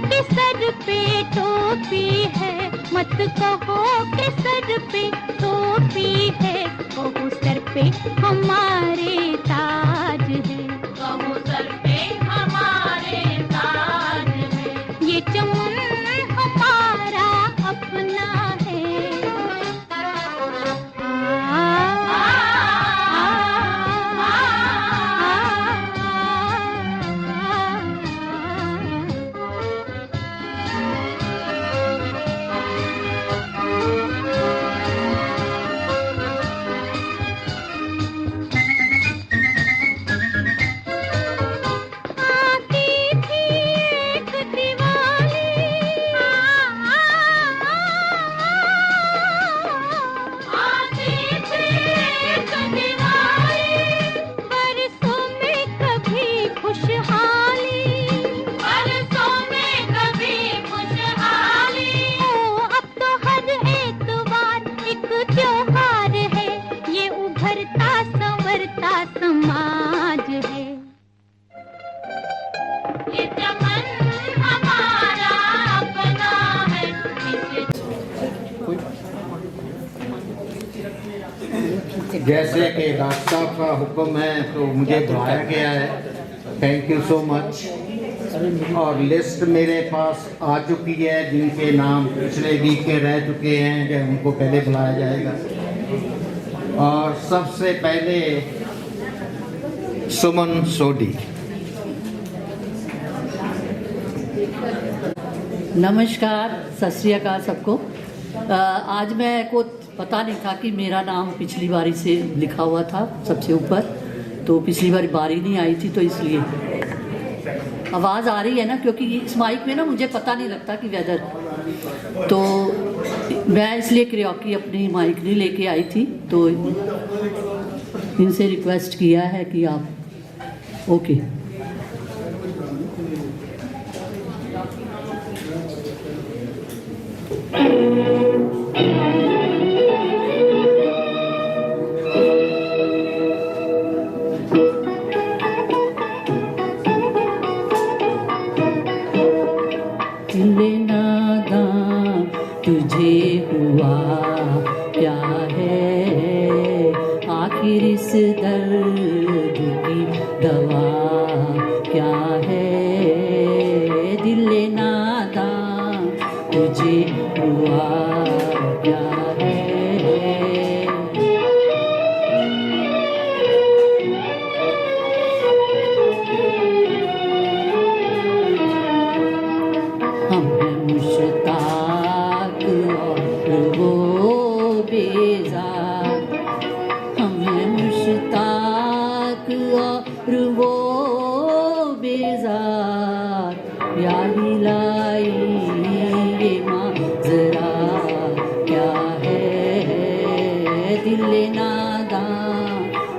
कि सर पे टोपी है, मत कहो कि सर पे टोपी है, कहो सर पे हमारे ताज है, कहो सर पे हमारे ताज है, ये चमन हमारा अपना है। समाज है, ये चमन हमारा अपना है। जैसे कि रास्ता का हुक्म है तो मुझे बुलाया गया है, थैंक यू सो मच। और लिस्ट मेरे पास आ चुकी है जिनके नाम पिछले वीक के रह चुके हैं, जो उनको पहले बुलाया जाएगा। और सबसे पहले सुमन सोडी। नमस्कार, सत श्री अकाल सबको। आज मैं को पता नहीं था कि मेरा नाम पिछली बारी से लिखा हुआ था सबसे ऊपर, तो पिछली बारी नहीं आई थी, तो इसलिए आवाज़ आ रही है ना, क्योंकि इस माइक में ना मुझे पता नहीं लगता कि वेदर, तो मैं इसलिए क्रियोकी अपनी माइक नहीं लेके आई थी, तो इनसे रिक्वेस्ट किया है कि आप ओके। तुझे हुआ क्या है, आखिर इस दर्द की दवा क्या है, दिल नादां तुझे हुआ क्या है। हम हैं मुश्ताक और वो बेजार, हम हैं मुश्ताक और वो बेजार, या हिलाई ये माजरा क्या है, दिल नादां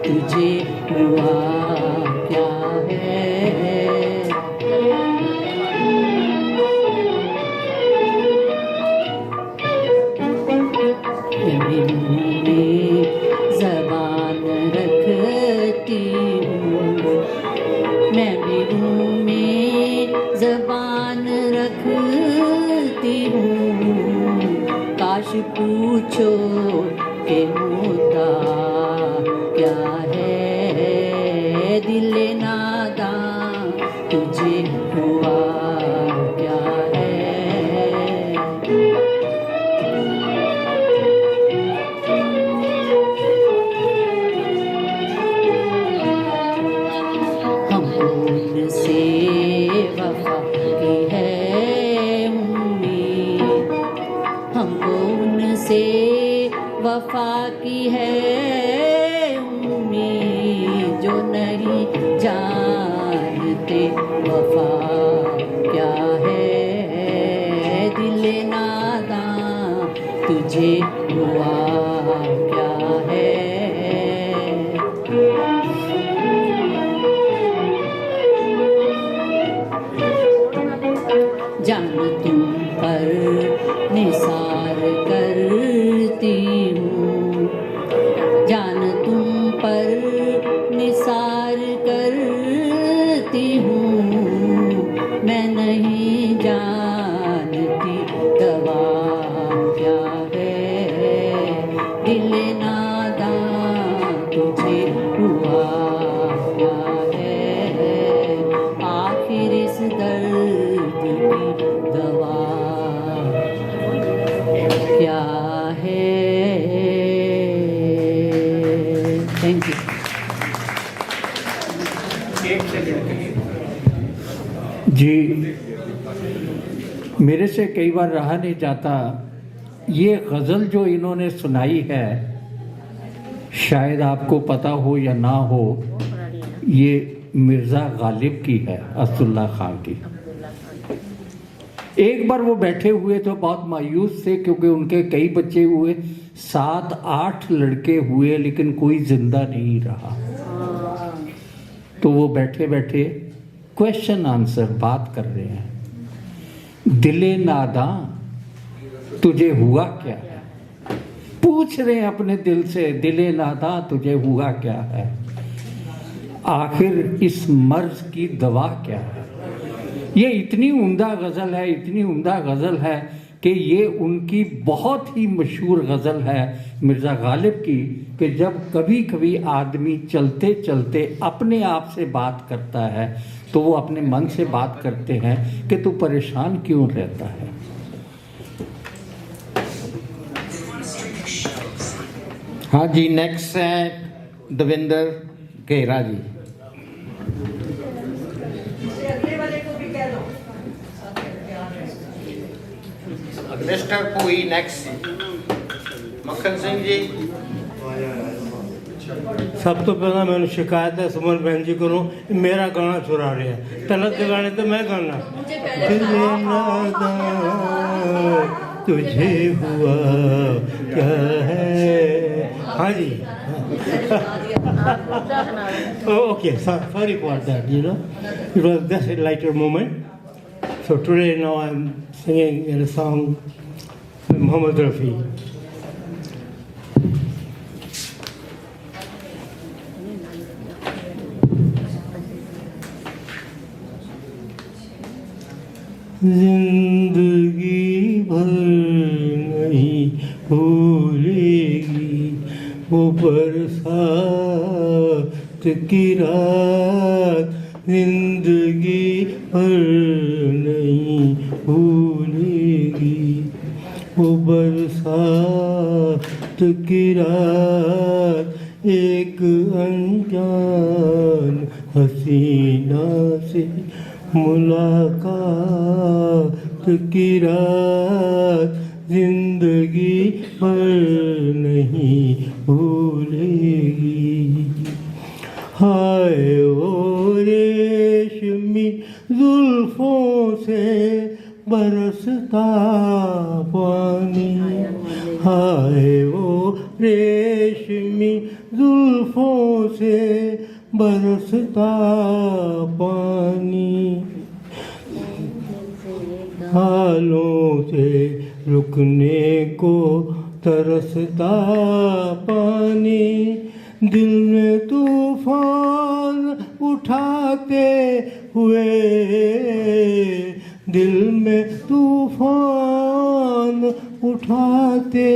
तुझे हुआ क्या है। मेरे मुँह में ज़बान रखती हूँ, मैं भी मुँह में ज़बान रखती हूँ, काश पूछो कि मुद्दा क्या है, दिल नादां तुझे हुआ क्या है। वफा की है उम्मीद, हमको उनसे वफा की है उम्मीद, जो नहीं जानते वफा क्या है, दिल नादां तुझे हुआ क्या है। जान तुम पर निसार करती हूँ, जान तुम पर निसार करती हूँ, मैं नहीं नहीं जानती दवा क्या है, दिल नादां तुझे हुआ क्या है, आखिर इस दर्द की दवा क्या है। Thank you. जी, मेरे से कई बार रहा नहीं जाता। ये गज़ल जो इन्होंने सुनाई है, शायद आपको पता हो या ना हो, ये मिर्ज़ा गालिब की है, असदुल्ला खां की। एक बार वो बैठे हुए तो बहुत मायूस थे क्योंकि उनके कई बच्चे हुए, 7-8 लड़के हुए, लेकिन कोई जिंदा नहीं रहा। तो वो बैठे बैठे क्वेश्चन आंसर बात कर रहे हैं। दिले नादां तुझे हुआ क्या है, पूछ रहे हैं अपने दिल से, दिले नादां तुझे हुआ क्या है, आखिर इस मर्ज की दवा क्या है। ये इतनी उम्दा गज़ल है, इतनी उम्दा गज़ल है कि ये उनकी बहुत ही मशहूर गज़ल है मिर्ज़ा गालिब की, कि जब कभी कभी आदमी चलते चलते अपने आप से बात करता है तो वो अपने मन से बात करते हैं कि तू परेशान क्यों रहता है। हाँ जी, नेक्स्ट है देवेंद्र घेरा जी। मिस्टर पुई नेक्स्ट, मक्खन सिंह जी। सब तो पहला मैंने शिकायत है सुमन बहन जी को, मेरा गाना चुरा रहे हैं। तलत के गाने तो मैं गाना, तुझे हुआ क्या है। हाँ जी, okay, sorry for that, you know, it was just a lighter moment. So today now I'm singing in a song by Muhammad Rafi. जिंदगी भर नहीं भूलेगी वो बरसात की रात, जिंदगी भर नहीं भूलेगी वो बरसात की रात, एक अनजान हसीना से मुलाकात की रात, जिंदगी भर नहीं भूलेगी। हाय वो रेशमी जुल्फों से बरसता पानी, हाय वो रेशमी जुल्फों से बरसता पानी, हालों से रुकने को तरसता पानी, दिल में तूफान उठाते हुए, दिल में तूफान उठाते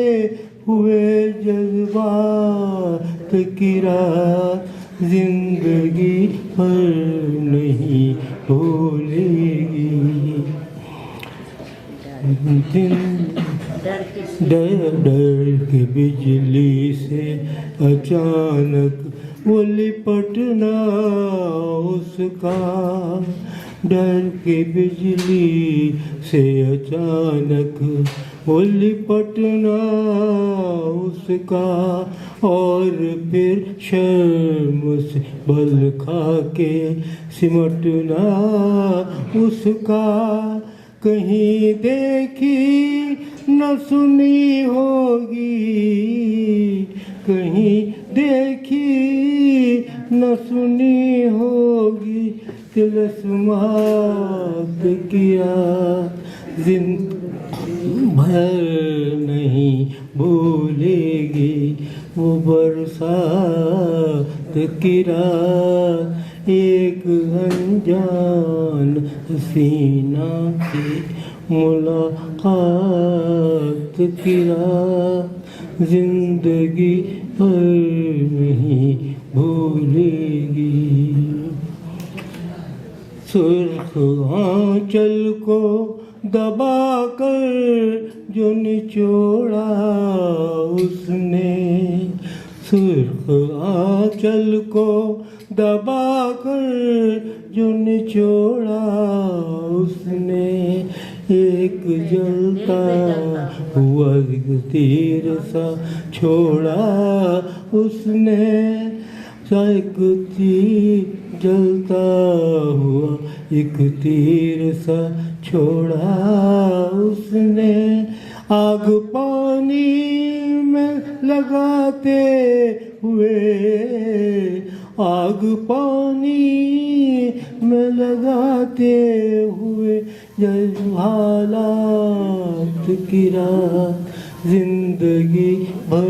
हुए जज्बात की रात, जिंदगी भर नहीं भूलेगी। डर के बिजली से अचानक वो लिपटना उसका, डर के बिजली से अचानक वो लिपटना उसका, और फिर शर्म से बल खा के सिमटना उसका, कहीं देखी न सुनी होगी, कहीं देखी न सुनी होगी, तिलस्मात किया जिंदगी भर नहीं भूलेगी वो बरसात की रात, एक अनजान हसीना से मुलाकात की रात जिंदगी भर नहीं भूलेगी। सुर्ख आंचल को दबा कर जो निचोड़ा उसने, सुर्ख आंचल को दबा कर जो निचोड़ा उसने, एक जलता हुआ एक तीर सा छोड़ा उसने, एक तीर जलता हुआ एक तीर सा छोड़ा उसने। आग पानी में लगाते हुए, आग पानी में लगाते हुए जब हालात की रात जिंदगी भर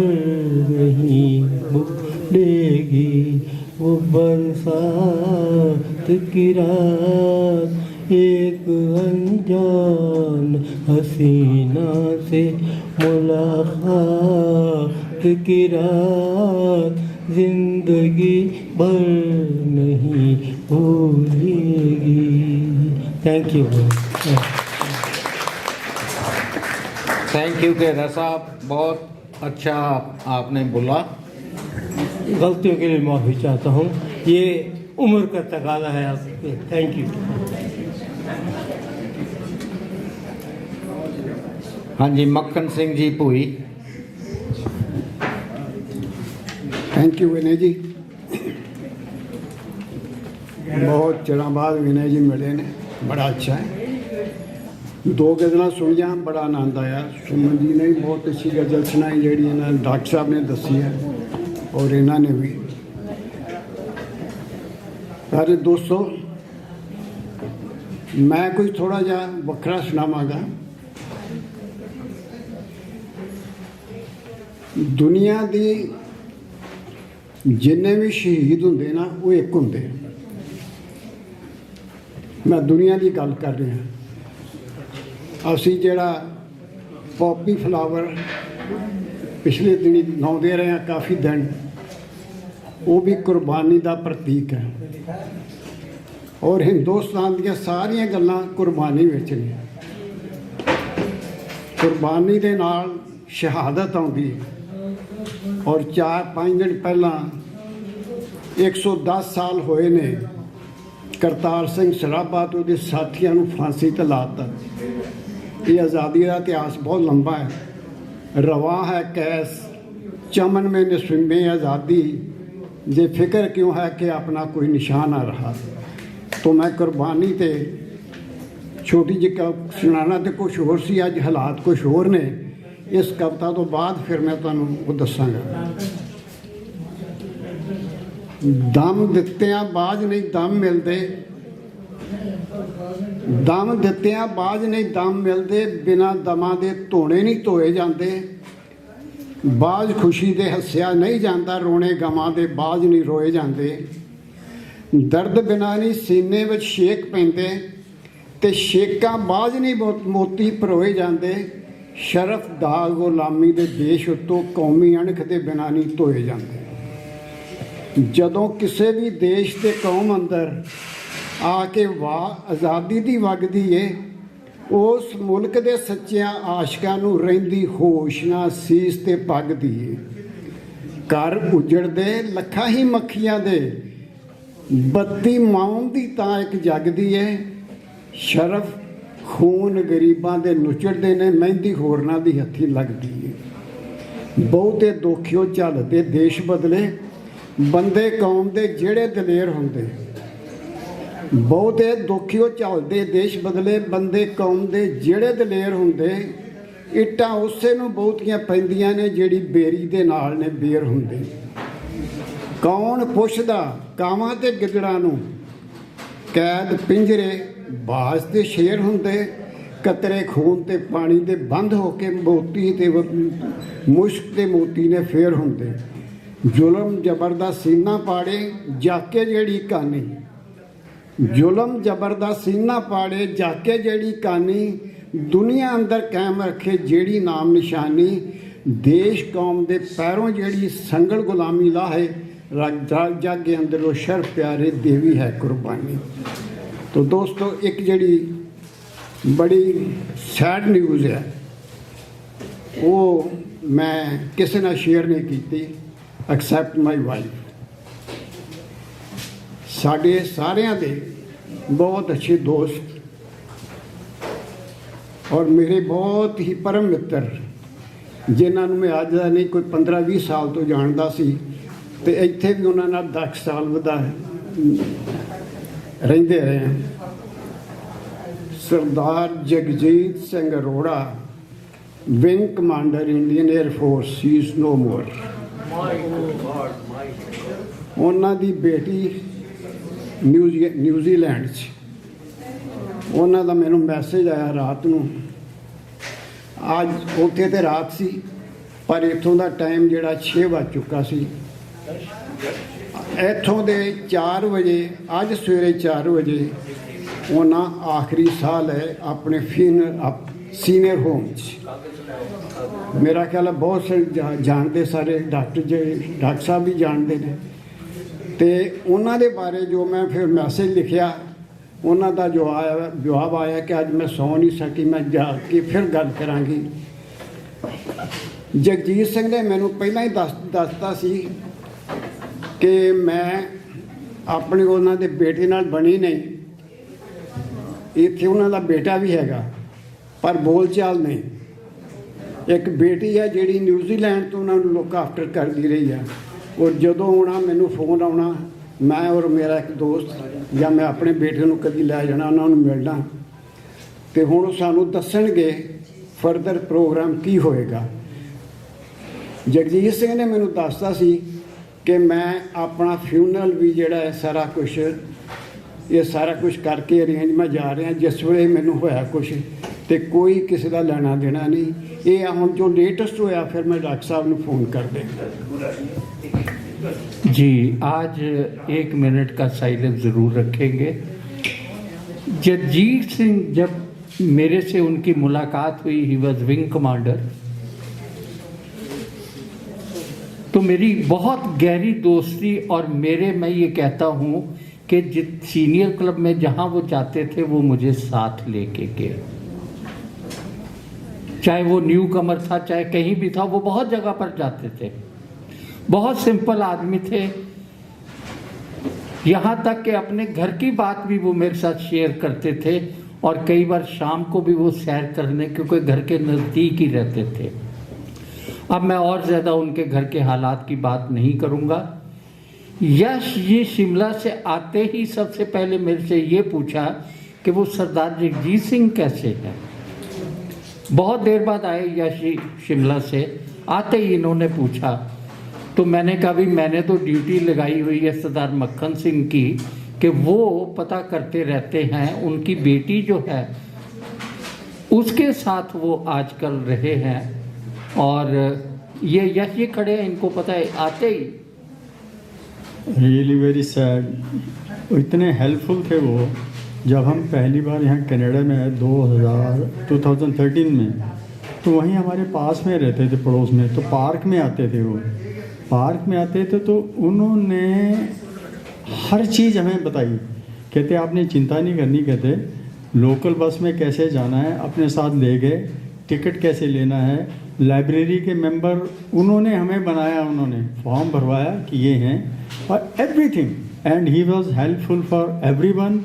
नहीं भूलेगी। वो बरसात की रात एक अनजान हसीना से मुलाकात की रात जिंदगी भर नहीं भूलेगी। Thank you. Thank you Kedar साहब, बहुत अच्छा आपने बोला। गलतियों के लिए माफ़ी चाहता हूँ, ये उम्र का तकाजा है आपके। Thank you. हाँ जी, मक्खन सिंह जी भूई। थैंक यू विनय जी, बहुत चिर बाद विनय जी मिले ने, बड़ा अच्छा है। दो गज़लां सुनिया, बड़ा आनंद आया। सुमन जी ने भी बहुत अच्छी गज़ल सुनाई जी डॉक्टर साहब ने दसी है, और इन्होंने भी। सारे दोस्तों, मैं कुछ थोड़ा जा वखरा सुनावांगा। दुनिया दी जिन्ने भी शहीद होंदे ना, वो एक होंदे। मैं दुनिया की गल कर रहा। असी जिहड़ा पॉपी फ्लावर पिछले दिन लाउंदे रहे हैं काफ़ी दिन, वो भी कुर्बानी का प्रतीक है। और हिंदुस्तान दी सारियां गल्लां कुर्बानी विच ने। कुर्बानी दे नाल शहादत आउंदी है। और 4-5 दिन पहला 110 साल होए ने करतार सिंह सराभा तो उसके साथियों को फांसी ते लाता। ये आज़ादी का इतिहास बहुत लंबा है। रवा है कैस चमन में नस्मे आज़ादी, जे फिक्र क्यों है कि अपना कोई निशान ना रहा। तो मैं कुर्बानी ते छोटी जी सुनाना तो कुछ होर सी, अज हालात कुछ होर ने। इस कविता तो बाद फिर मैं तुहानूं वो दसांगा। दम दित्तियां बाज नहीं दम मिलते, दम दित्तियां बाज नहीं दम मिलते, बिना दमां दे धोने नहीं धोए जाते। बाज खुशी दे हੱਸਿਆ नहीं जाता, रोने गमां दे बाज नहीं रोए जाते। दर्द बिना नहीं सीने विच शेक पैंदे, ते शेकां बाज नहीं मोती परोए जाते। शरफ दाग गुलामी दे देश उत्तों कौमी अणख दे बिना नहीं धोए जाते। जदों किसी भी देश ते कौम अंदर आके वाह आज़ादी दी वगदी है, उस मुल्क दे सच्चियां आशिकां नूं रहिंदी होश ना सीस ते पगदी है। घर उजड़दे लखां ही मक्खियां दे, बत्ती माउन दी तां एक जगदी है। शरफ खून गरीबां दे नुचड़दे ने, मेहंदी होरनां दी हत्थी लगदी है। बहुते दोखियो झलदे देश बदले, बंदे कौम दे जेड़े दलेर हुंदे। बहुते दोखियो झलदे देश बदले, बंदे कौम दे जेड़े दलेर हुंदे। इट्टां उसे नूं बहुतियां पैंदियां ने जेड़ी बेरी दे नाल ने बेर हुंदे। कौन पुछदा कावां ते गिदड़ां नूं, कैद पिंजरे बाज ते शेर हुंदे। कतरे खून ते पानी दे बंद होके मोती ते मुश्क ते मोती ने फेर हुंदे। जुल्म जबर दा सीना पाड़े जाके जेड़ी कहानी, जुलम जबर दा सीना पाड़े जाके जेड़ी कानी, दुनिया अंदर कायम रखे जेड़ी नाम निशानी, देश कौम दे पैरों जेड़ी संगल गुलामी लाहे, रग जग के अंदरों शर्फ प्यारे देवी है कुर्बानी। तो दोस्तों एक जेड़ी बड़ी सैड न्यूज़ है वो मैं किसी ने शेयर नहीं की, एक्सैप्ट माई वाइफ। साढ़े सारिਆਂ ਦੇ बहुत अच्छे दोस्त और मेरे बहुत ही परम मित्र जिन्हां ਨੂੰ मैं ਅੱਜ ਦਾ नहीं कोई 15-20 साल तो जानता सी, ਤੇ ਇੱਥੇ भी ਉਹਨਾਂ ਨਾਲ 10 ਸਾਲ ਵਧਾ ਰਹਿੰਦੇ ਰਹੇ हैं। Sardar Jagjit Singh Arora, wing commander Indian air force, he is no more. ਉਹਨਾਂ ਦੀ बेटी न्यूजीलैंड ਉਹਨਾਂ ਦਾ ਮੈਨੂੰ ਮੈਸੇਜ ਆਇਆ ਰਾਤ ਨੂੰ। ਅੱਜ ਉੱਥੇ ਤੇ ਰਾਤ ਸੀ ਪਰ ਇੱਥੋਂ ਦਾ ਟਾਈਮ ਜਿਹੜਾ 6 ਵੱਜ ਚੁੱਕਾ ਸੀ। ਇੱਥੋਂ ਦੇ 4 ਵਜੇ, ਅੱਜ ਸਵੇਰੇ 4 ਵਜੇ ਉਹਨਾਂ ਆਖਰੀ ਸਾਹ ਲਏ ਆਪਣੇ ਸੀਨੀਅਰ ਹੋਮ 'ਚ। ਮੇਰਾ ਖਿਆਲ ਹੈ ਬਹੁਤ ਸਾਰੇ ਜਾਣਦੇ, ਸਾਰੇ ਡਾਕਟਰ ਸਾਹਿਬ ਵੀ ਜਾਣਦੇ ਨੇ। ਤੇ ਉਹਨਾਂ ਦੇ ਬਾਰੇ ਜੋ ਮੈਂ ਫਿਰ ਮੈਸੇਜ ਲਿਖਿਆ, ਉਹਨਾਂ ਦਾ ਜਵਾਬ ਆਇਆ ਕਿ ਅੱਜ ਮੈਂ ਸੌ ਨਹੀਂ ਸਕੀ, ਮੈਂ ਜਾ ਕੇ ਫਿਰ ਗੱਲ ਕਰਾਂਗੀ। ਜਗਜੀਤ ਸਿੰਘ ਨੇ ਮੈਨੂੰ ਪਹਿਲਾਂ ਹੀ ਦੱਸਤਾ ਸੀ ਕਿ ਮੈਂ ਆਪਣੇ ਉਹਨਾਂ ਦੇ ਬੇਟੇ ਨਾਲ ਬਣੀ ਨਹੀਂ। ਇੱਥੇ ਉਹਨਾਂ ਦਾ ਬੇਟਾ ਵੀ ਹੈਗਾ ਪਰ ਬੋਲਚਾਲ ਨਹੀਂ। ਇੱਕ ਬੇਟੀ ਹੈ ਜਿਹੜੀ ਨਿਊਜ਼ੀਲੈਂਡ ਤੋਂ ਉਹਨਾਂ ਨੂੰ ਲੁੱਕ ਆਫਟਰ ਕਰਦੀ ਰਹੀ ਹੈ। और ਜਦੋਂ ਆਉਣਾ ਮੈਨੂੰ ਫੋਨ ਆਉਣਾ, ਮੈਂ ਔਰ ਮੇਰਾ ਇੱਕ ਦੋਸਤ ਜਾਂ ਮੈਂ ਆਪਣੇ ਬੇਟੇ ਨੂੰ ਕਦੀ ਲੈ ਜਾਣਾ, ਉਹਨਾਂ ਨੂੰ ਮਿਲਣਾ। ਤੇ ਹੁਣ ਉਹ ਸਾਨੂੰ ਦੱਸਣਗੇ ਫਰਦਰ ਪ੍ਰੋਗਰਾਮ ਕੀ ਹੋਏਗਾ। ਜਗਜੀਤ ਸਿੰਘ ਨੇ ਮੈਨੂੰ ਦੱਸਤਾ ਸੀ ਕਿ ਮੈਂ ਆਪਣਾ ਫਿਊਨਰਲ ਵੀ ਜਿਹੜਾ ਹੈ ਸਾਰਾ ਕੁਝ ਕਰਕੇ ਅਰੇਂਜ ਮੈਂ ਜਾ ਰਿਹਾ। ਜਿਸ ਵੇਲੇ ਮੈਨੂੰ ਹੋਇਆ ਕੁਛ ਤੇ ਕੋਈ ਕਿਸੇ ਦਾ ਲੈਣਾ ਦੇਣਾ ਨਹੀਂ। ਇਹ ਹੁਣ ਜੋ ਲੇਟੈਸਟ ਹੋਇਆ ਫਿਰ ਮੈਂ ਡਾਕਟਰ ਸਾਹਿਬ ਨੂੰ फ़ोन कर देंगे। जी, आज 1 मिनट का साइलेंस ज़रूर रखेंगे। जगजीत सिंह जब मेरे से उनकी मुलाकात हुई, ही वॉज विंग कमांडर, तो मेरी बहुत गहरी दोस्ती और मैं ये कहता हूँ कि जिस सीनियर क्लब में जहाँ वो जाते थे वो मुझे साथ लेके गए। चाहे वो न्यू कमर था, चाहे कहीं भी था, वो बहुत जगह पर जाते थे। बहुत सिंपल आदमी थे, यहाँ तक कि अपने घर की बात भी वो मेरे साथ शेयर करते थे। और कई बार शाम को भी वो सैर करने, क्योंकि घर के नज़दीक ही रहते थे। अब मैं और ज़्यादा उनके घर के हालात की बात नहीं करूँगा। यश ये शिमला से आते ही सबसे पहले मेरे से ये पूछा कि वो सरदार जगजीत सिंह कैसे हैं। बहुत देर बाद आए यश शिमला से, आते ही इन्होंने पूछा। तो मैंने कहा भी मैंने तो ड्यूटी लगाई हुई है सरदार मक्खन सिंह की कि वो पता करते रहते हैं। उनकी बेटी जो है उसके साथ वो आजकल रहे हैं। और ये यश ये खड़े हैं, इनको पता है आते ही। Really very sad. इतने हेल्पफुल थे वो। जब हम पहली बार यहाँ कनाडा में आए 2013 में, तो वहीं हमारे पास में रहते थे, पड़ोस में। तो पार्क में आते थे वो, पार्क में आते थे तो उन्होंने हर चीज़ हमें बताई। कहते आपने चिंता नहीं करनी, कहते लोकल बस में कैसे जाना है अपने साथ ले गए, टिकट कैसे लेना है, लाइब्रेरी के मेंबर उन्होंने हमें बनाया, उन्होंने फॉर्म भरवाया कि ये हैं, और everything. And he was helpful for everyone.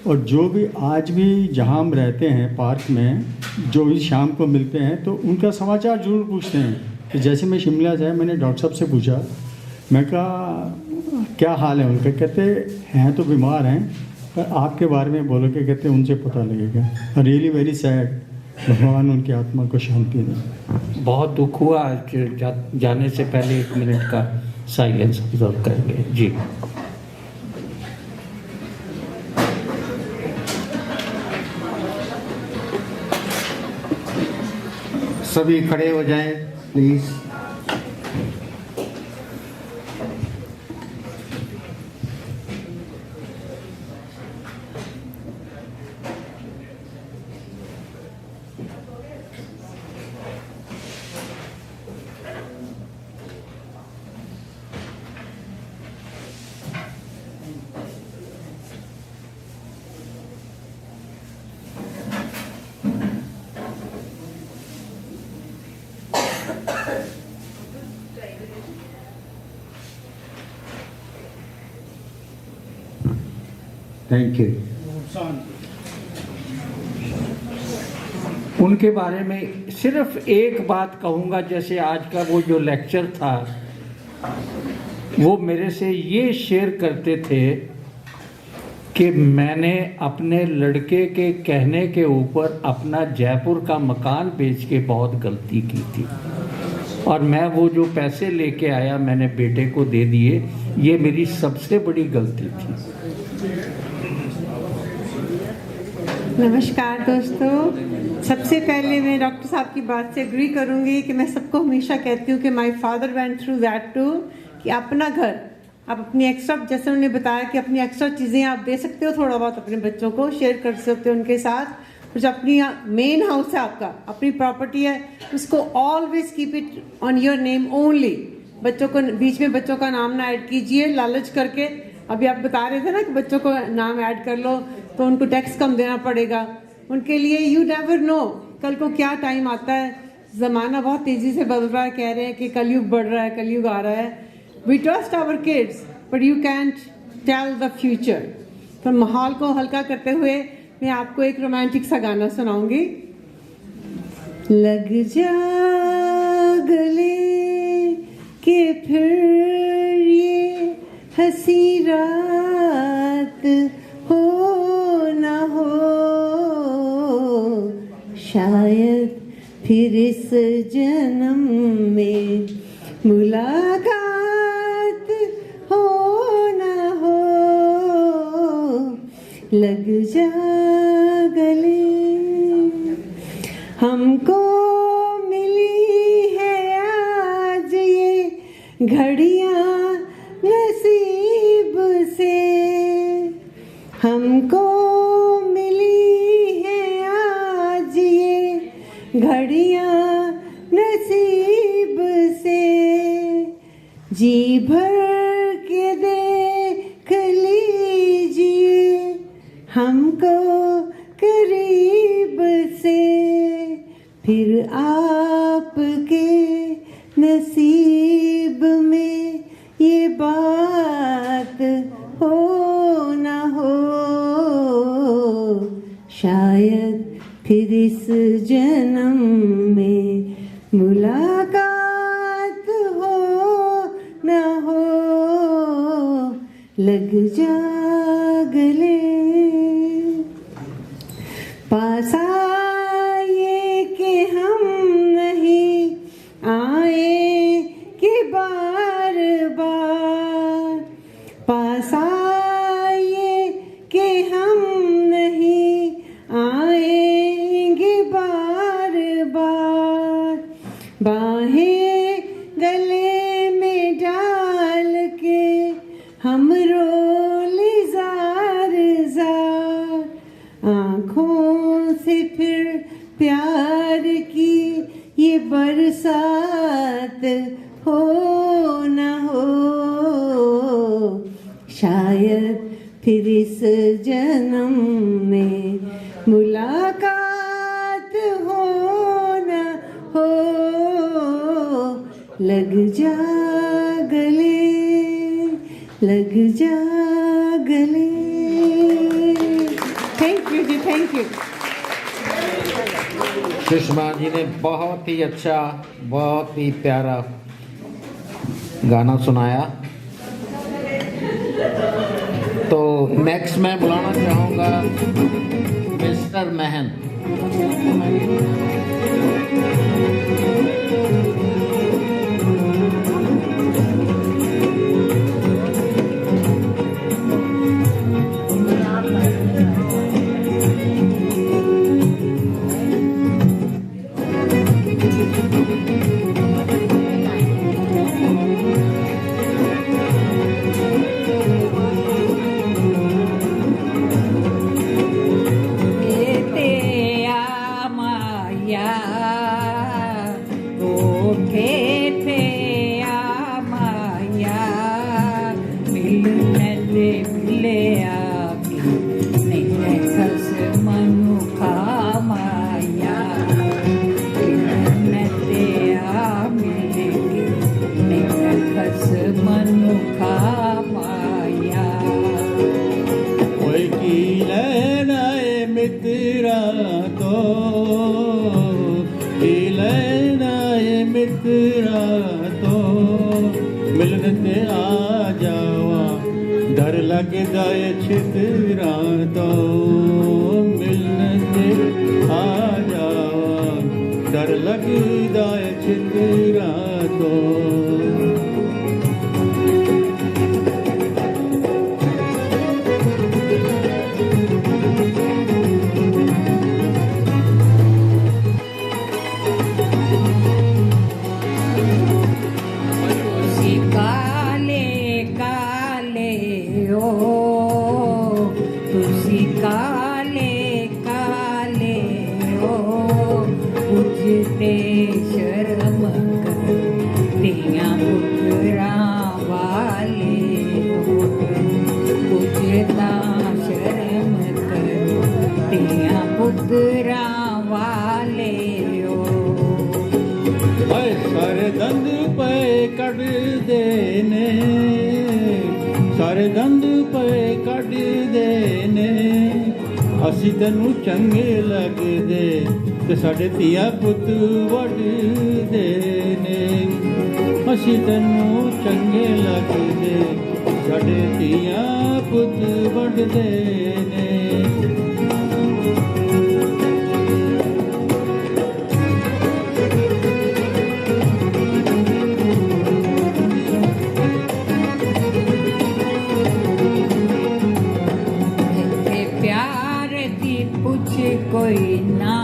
और जो भी आज भी जहाँ हम रहते हैं पार्क में, जो भी शाम को मिलते हैं तो उनका समाचार जरूर पूछते हैं। कि जैसे मैं शिमला से, मैंने डॉक्टर साहब से पूछा, मैं कहा क्या हाल है उनका। कहते हैं तो बीमार हैं, पर आपके बारे में बोलोगे, कहते उनसे पता लगेगा। Really very sad. भगवान उनकी आत्मा को शांति दे। बहुत दुख हुआ। जाने से पहले 1 मिनट का साइलेंस ऑब्जर्व करेंगे जी। सभी खड़े हो जाएं प्लीज। Thank you. उनके बारे में सिर्फ एक बात कहूँगा, जैसे आज का वो जो लेक्चर था वो मेरे से ये शेयर करते थे कि मैंने अपने लड़के के कहने के ऊपर अपना जयपुर का मकान बेच के बहुत गलती की थी, और मैं वो जो पैसे लेके आया मैंने बेटे को दे दिए, ये मेरी सबसे बड़ी गलती थी। नमस्कार दोस्तों, सबसे पहले मैं डॉक्टर साहब की बात से एग्री करूंगी कि मैं सबको हमेशा कहती हूँ कि my father went through that too, कि अपना घर आप अपनी एक्स्ट्रा, जैसे उन्होंने बताया कि अपनी एक्स्ट्रा चीज़ें आप दे सकते हो, थोड़ा बहुत अपने बच्चों को शेयर कर सकते हो उनके साथ, और जो अपनी मेन हाउस है आपका, अपनी प्रॉपर्टी है, उसको always keep it on your name only. बच्चों को बीच में बच्चों का नाम ना ऐड कीजिए लालच करके। अभी आप बता रहे थे ना कि बच्चों को नाम ऐड कर लो तो उनको टैक्स कम देना पड़ेगा, उनके लिए यू नेवर नो कल को क्या टाइम आता है। ज़माना बहुत तेज़ी से बदल रहा है, कह रहे हैं कि कलयुग बढ़ रहा है, कलयुग आ रहा है। We trust our kids but you can't tell the future. तो माहौल को हल्का करते हुए मैं आपको एक रोमांटिक सा गाना सुनाऊंगी। लग जा गले के फिर ये हंसी रात हो न हो, शायद फिर इस जन्म में मुलाकात हो न हो। लग जा गले, हमको मिली है आज ये घड़ियां नसीब से, हमको मिली है आज ये घड़ियां नसीब से। जी भर के देख लीजिए हमको करीब से, फिर आपके नसीब में ये बात हो न हो, शायद फिर इस जन्म में मुलाकात हो न हो। लग जा गले, पास आए कि हम नहीं आए कि बार बार, पास आए कि हम नहीं आएंगे बार बार। बाहें गले में डाल के हम रोले जार जार, आँखों से फिर प्यार की ये बरसात हो न हो, शायद फिर इस जन्म में मुलाकात हो न हो। लग जा गले, लग जा गले। Thank you ji, thank you. Sushma ji ने बहुत ही अच्छा, बहुत ही प्यारा गाना सुनाया। तो नेक्स्ट मैं बुलाना चाहूँगा मिस्टर महन। रातों मिलन ते आ जावा डर लगदा है छितरा तो मिलन ते आ जावा डर लगदा है छितरा तो शर्म कर दिया पुत्रा वाले पूछता शर्म कर दिया पुत्रा वाले सारे दंद पे कट देने सारे दंद पे कट देने ਅਸੀਂ ਤੈਨੂੰ ਚੰਗੇ ਲੱਗਦੇ ਤੇ ਸਾਡੇ ਧੀਆ ਪੁੱਤ ਵੱਢਦੇ ਨੇ ਅਸੀਂ ਤੈਨੂੰ ਚੰਗੇ ਲੱਗਦੇ ਸਾਡੇ ਧੀਆ ਪੁੱਤ ਵੱਢਦੇ ਨੇ कोई ना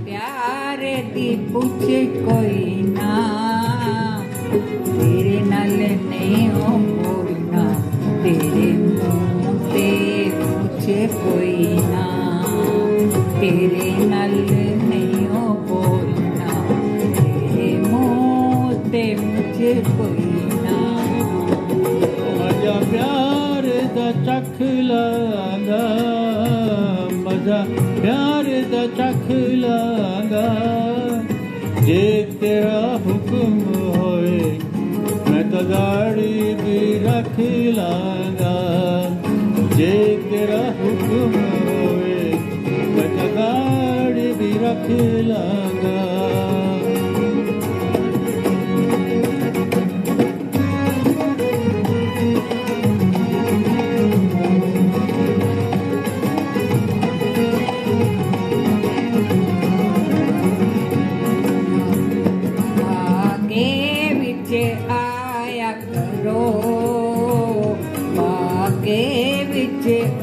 प्यार दी पूछे कोई ना तेरे नाल नहीं हो बोलना तेरे मुंह ते पूछे कोई ना तेरे नाल नहीं हो बोलना तेरे मुंह ते पूछे कोई ना मजा प्यार दा चख लागा मजा प्यार दा चख लागा जे तेरा हुक्म होए मैं तो गाड़ी भी रख लागा जे तेरा हुक्म होए मैं तो गाड़ी भी रख लागा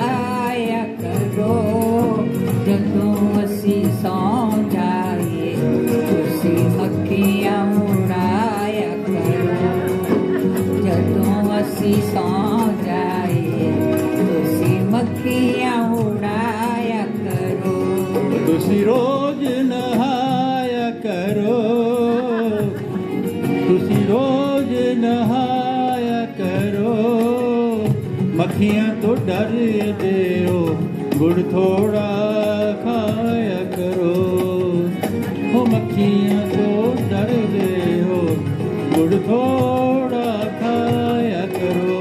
आया करो जदों असी सौ जाए तुसी मक्खियां उड़ाया करो जदों असी सौ जाए तुसी मक्खियां उड़ाया करो तुसी रोज नहाया करो तुसी रोज नहाया करो मक्खियां तो डर दे हो गुड़ थोड़ा खाया करो हो मक्खियां तो डर दे हो गुड़ थोड़ा खाया करो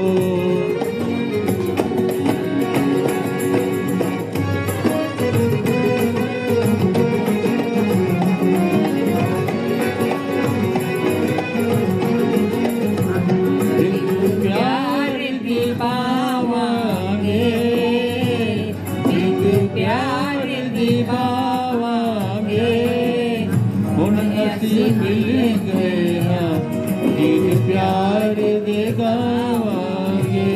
मिल गए हाँ गीत प्यार दे गावांगे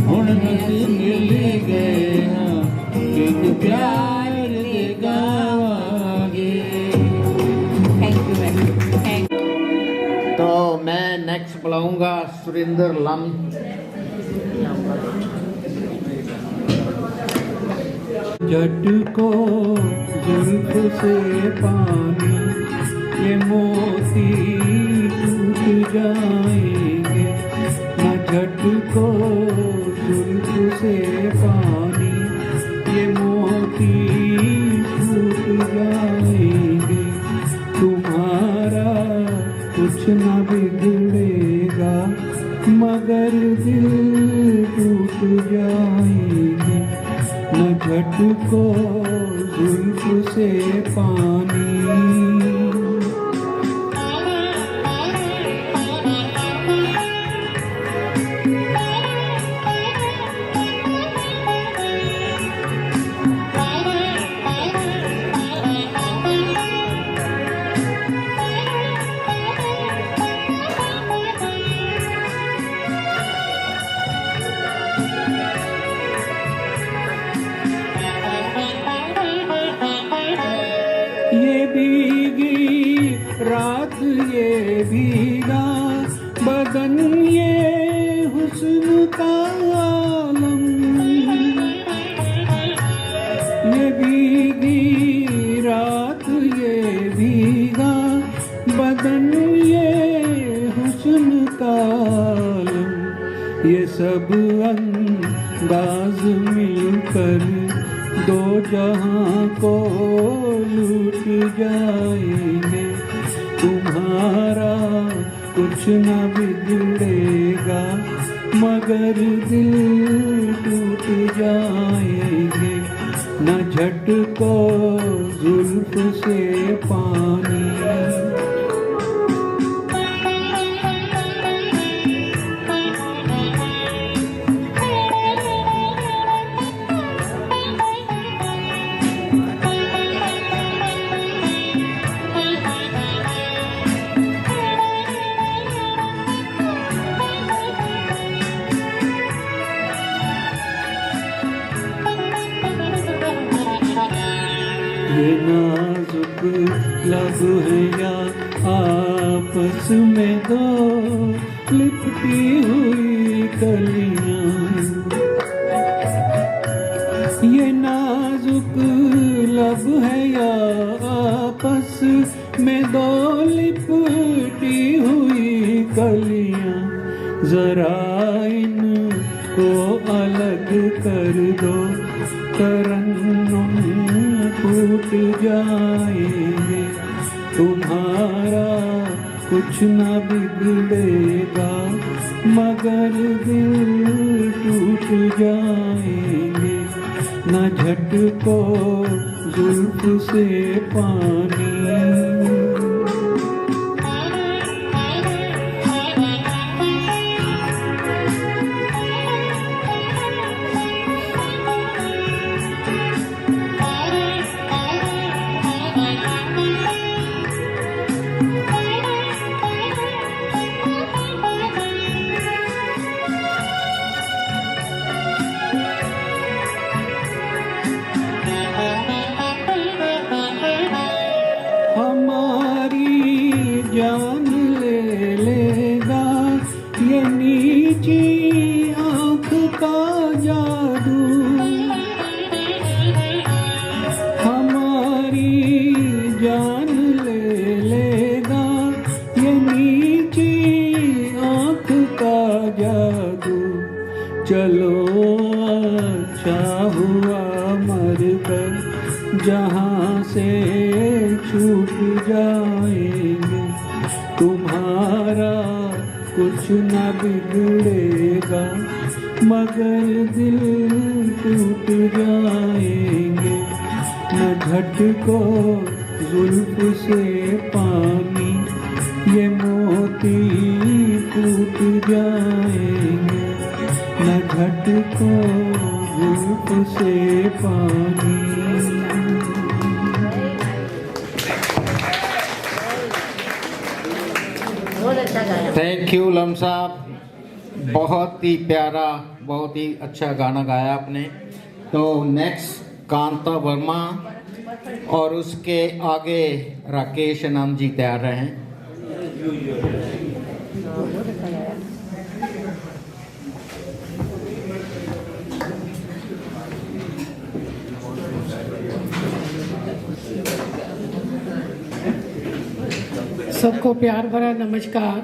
हुण असीं मिल गए हाँ गीत प्यार दे गावांगे। तो मैं नेक्स्ट बुलाऊंगा सुरेंद्र लम। जट को जुल्फ से पानी ये मोती टूट जाएंगे न जट को जुल्फ से पानी ये मोती टूट जाएंगे तुम्हारा कुछ न बिगड़ेगा मगर दिल टूट जाएंगे न जट को जुल्फ से पानी। रात ये भीगा बदन ये हुस्न का आलम, ये भीगी रात ये भीगा बदन ये हुस्न का आलम, ये सब अंदाज मिलकर दो जहां को लूट जाएंगे। तुम्हारा कुछ न बिगड़ेगा मगर दिल टूट जाएंगे। न झटको जुल्फ से पानी, ये नाजुक लब है या आपस में दो लिपटी हुई कलियां, ये नाजुक लब है या आपस में दो लिपटी हुई कलियां, जरा इनको अलग कर दो तरन्नुम टूट जाएंगे। तुम्हारा कुछ न बिगड़ेगा मगर दिल टूट जाएंगे। न झटको जुल्फ से पानी, जान ले लेगा ये नीची आँख का जादू, हमारी जान ले लेगा ये नीची आँख का जादू। चलो अच्छा हुआ मर कर जहाँ से छूट जाएंगे। तुम्हारा कुछ न बिगड़ेगा मगर दिल टूट जाएंगे। न झटको जुल्फ से पानी, ये मोती टूट जाएंगे। न झटको जुल्फ से पानी। थैंक यू लम साहब, बहुत ही प्यारा, बहुत ही अच्छा गाना गाया आपने। तो नेक्स्ट कांता वर्मा और उसके आगे राकेश आनंद जी तैयार रहे। सबको प्यार भरा नमस्कार।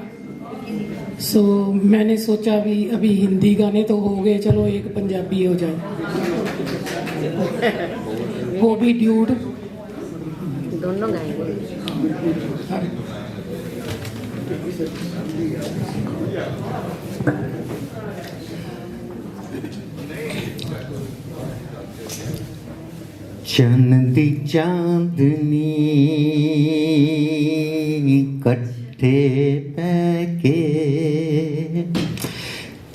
मैंने सोचा अभी हिंदी गाने तो हो गए, चलो एक पंजाबी हो जाए, वो भी ड्यूड दोनों गाएंगे। चंदी चांदनी कट्ठे पैके,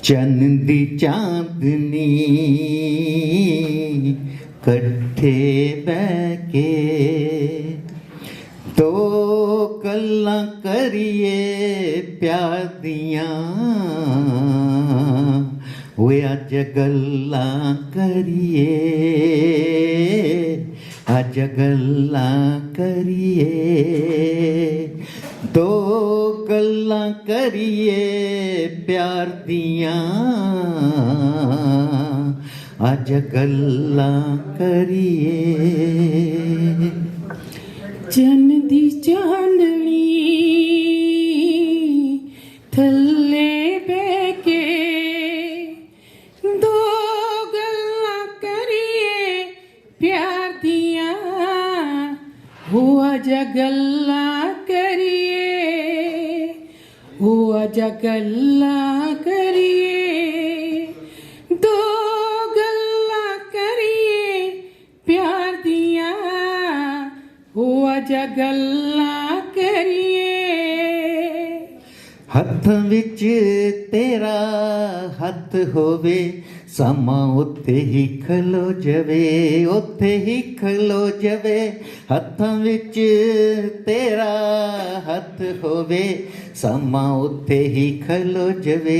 चंदी चांदनी कट्ठे बैके, तो गल्लां करिए प्यार दियां, वे अज गल्लां करिए अज गल्लां करिए दो गल्लां करिए प्यार दियां अज गल्लां करिए चन दी चांदनी थल्ले बह के दो गल्लां करिए प्यार दियां हो अज गल्लां करिए हो अज गल्लां करिए दो गल्लां करिए प्यार दियां हो अज गल्लां करिए हत्थां विच तेरा हत्थ होवे समा उत्थे ही खलो जवे उत्थे ही खलो जवे हत्थां विच तेरा हत्थ होवे समा उत्थे ही खलो जवे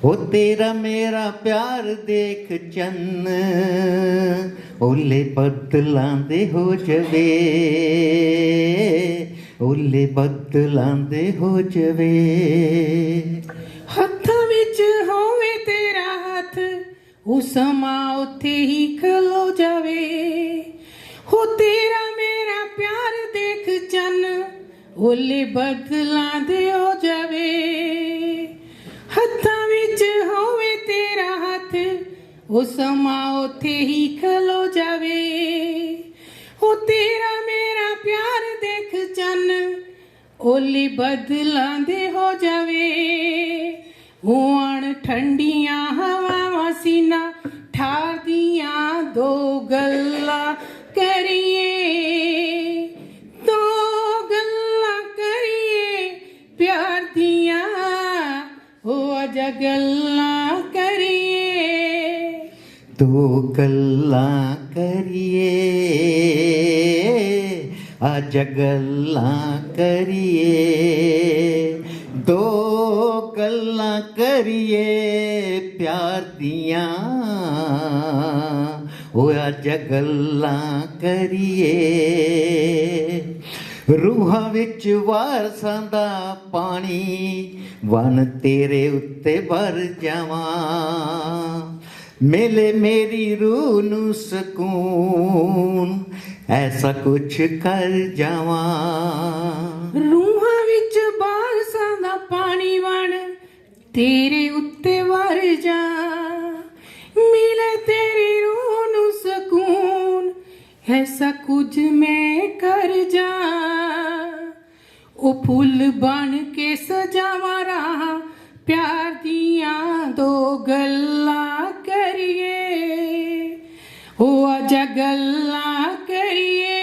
ओ तेरा मेरा प्यार देख चन्न ओले बदलां दे हो जवे ओले बदलां दे हो जवे हत्थां विच होवे तेरा हथ ओ समा उत्थे ही खलो जावे हो तेरा मेरा प्यार देख चन्न ओले बदलां दे हो जावे हत्थां विच होवे तेरा हथ ओ समा उत्थे ही खलो जावे हो तेरा मेरा प्यार देख चन्न ओली बदलां दे हो जावे हुण ठंडियां हवावां सीना ठार दियां दो गल्लां करिए दो गल्लां करिए प्यार दियां हो अज गल्लां करिए दो गल्लां करिए अज गल्लां करिए दो गल्लां करिए प्यार दियां ओ अज गल्लां करिए रूहां विच वारसां दा पानी वन तेरे उत्ते भर जावां मिले मेरी रूह नू सकून ऐसा कुछ कर जावां रूहां विच बारसां दा पानी वण तेरे उत्ते वर जा मिले तेरी रूह नू सकून ऐसा कुछ मैं कर जा ओ फुल बन के सजावां राह प्यार दियां दो गल्लां करिए हो अज गल्लां करिए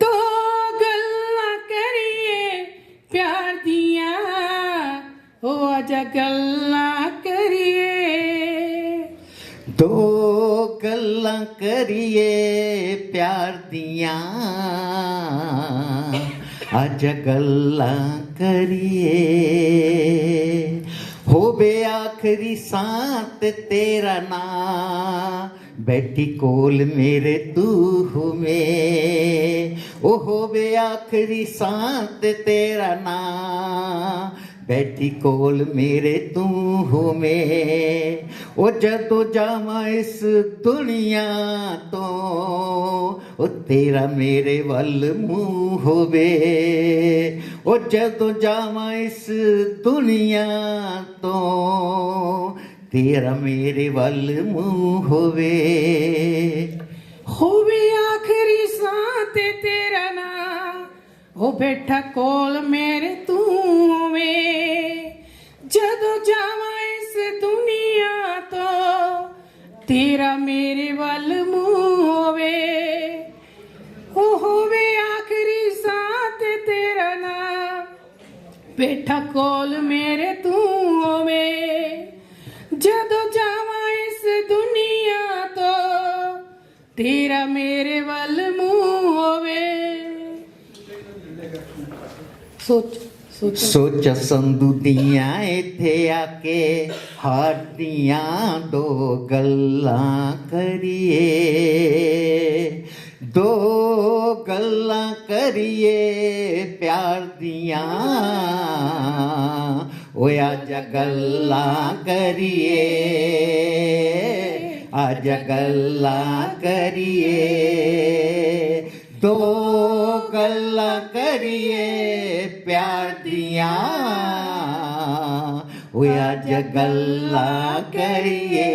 दो गल्लां करिए प्यार दियां हो अज गल्लां करिए दो गल्लां करिए प्यार दियां अज गल्लां करिए होवे आखरी सांत तेरा नां बैठी कोल मेरे तू हुमे ओ होवे आखरी सांत तेरा नां बैठी कोल मेरे तू हुमे ओ जदों जावां इस दुनिया तो ओ तेरा मेरे वल मुँह होवे ओ जदों जावां इस दुनिया तो तेरा मेरे वल मुँह होवे आखरी सां ते तेरा नां ओ बैठा कोल मेरे तू होवे जदों जावां इस दुनिया तो तेरा मेरे वल मुँह होवे ओ होवे आखरी सां ते तेरा नां बैठा कोल मेरे तू होवे जदों जावां इस दुनिया तो तेरा मेरे वल मुँह होवे सोच संधू दिया इथे आके हार दिया दो गल्लां करिए, दो गल्लां करिए प्यार दिया, ओए आजा गल्लां करिए, आजा गल्लां करिए, दो गल्लां करिए प्यार दिया, ओए आजा गल्लां करिए,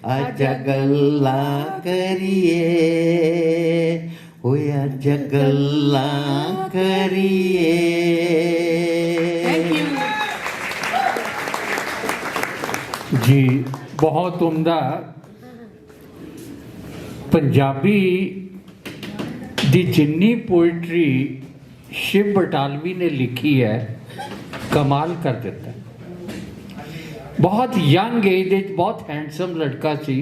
आजा गल्लां करिए, ओए आजा गल्लां करिए। जी बहुत उम्दा। पंजाबी दी जिन्नी पोइट्री शिव बटालवी ने लिखी है कमाल कर देता है। बहुत यंग एज ਵਿੱਚ बहुत हैंडसम लड़का ਸੀ।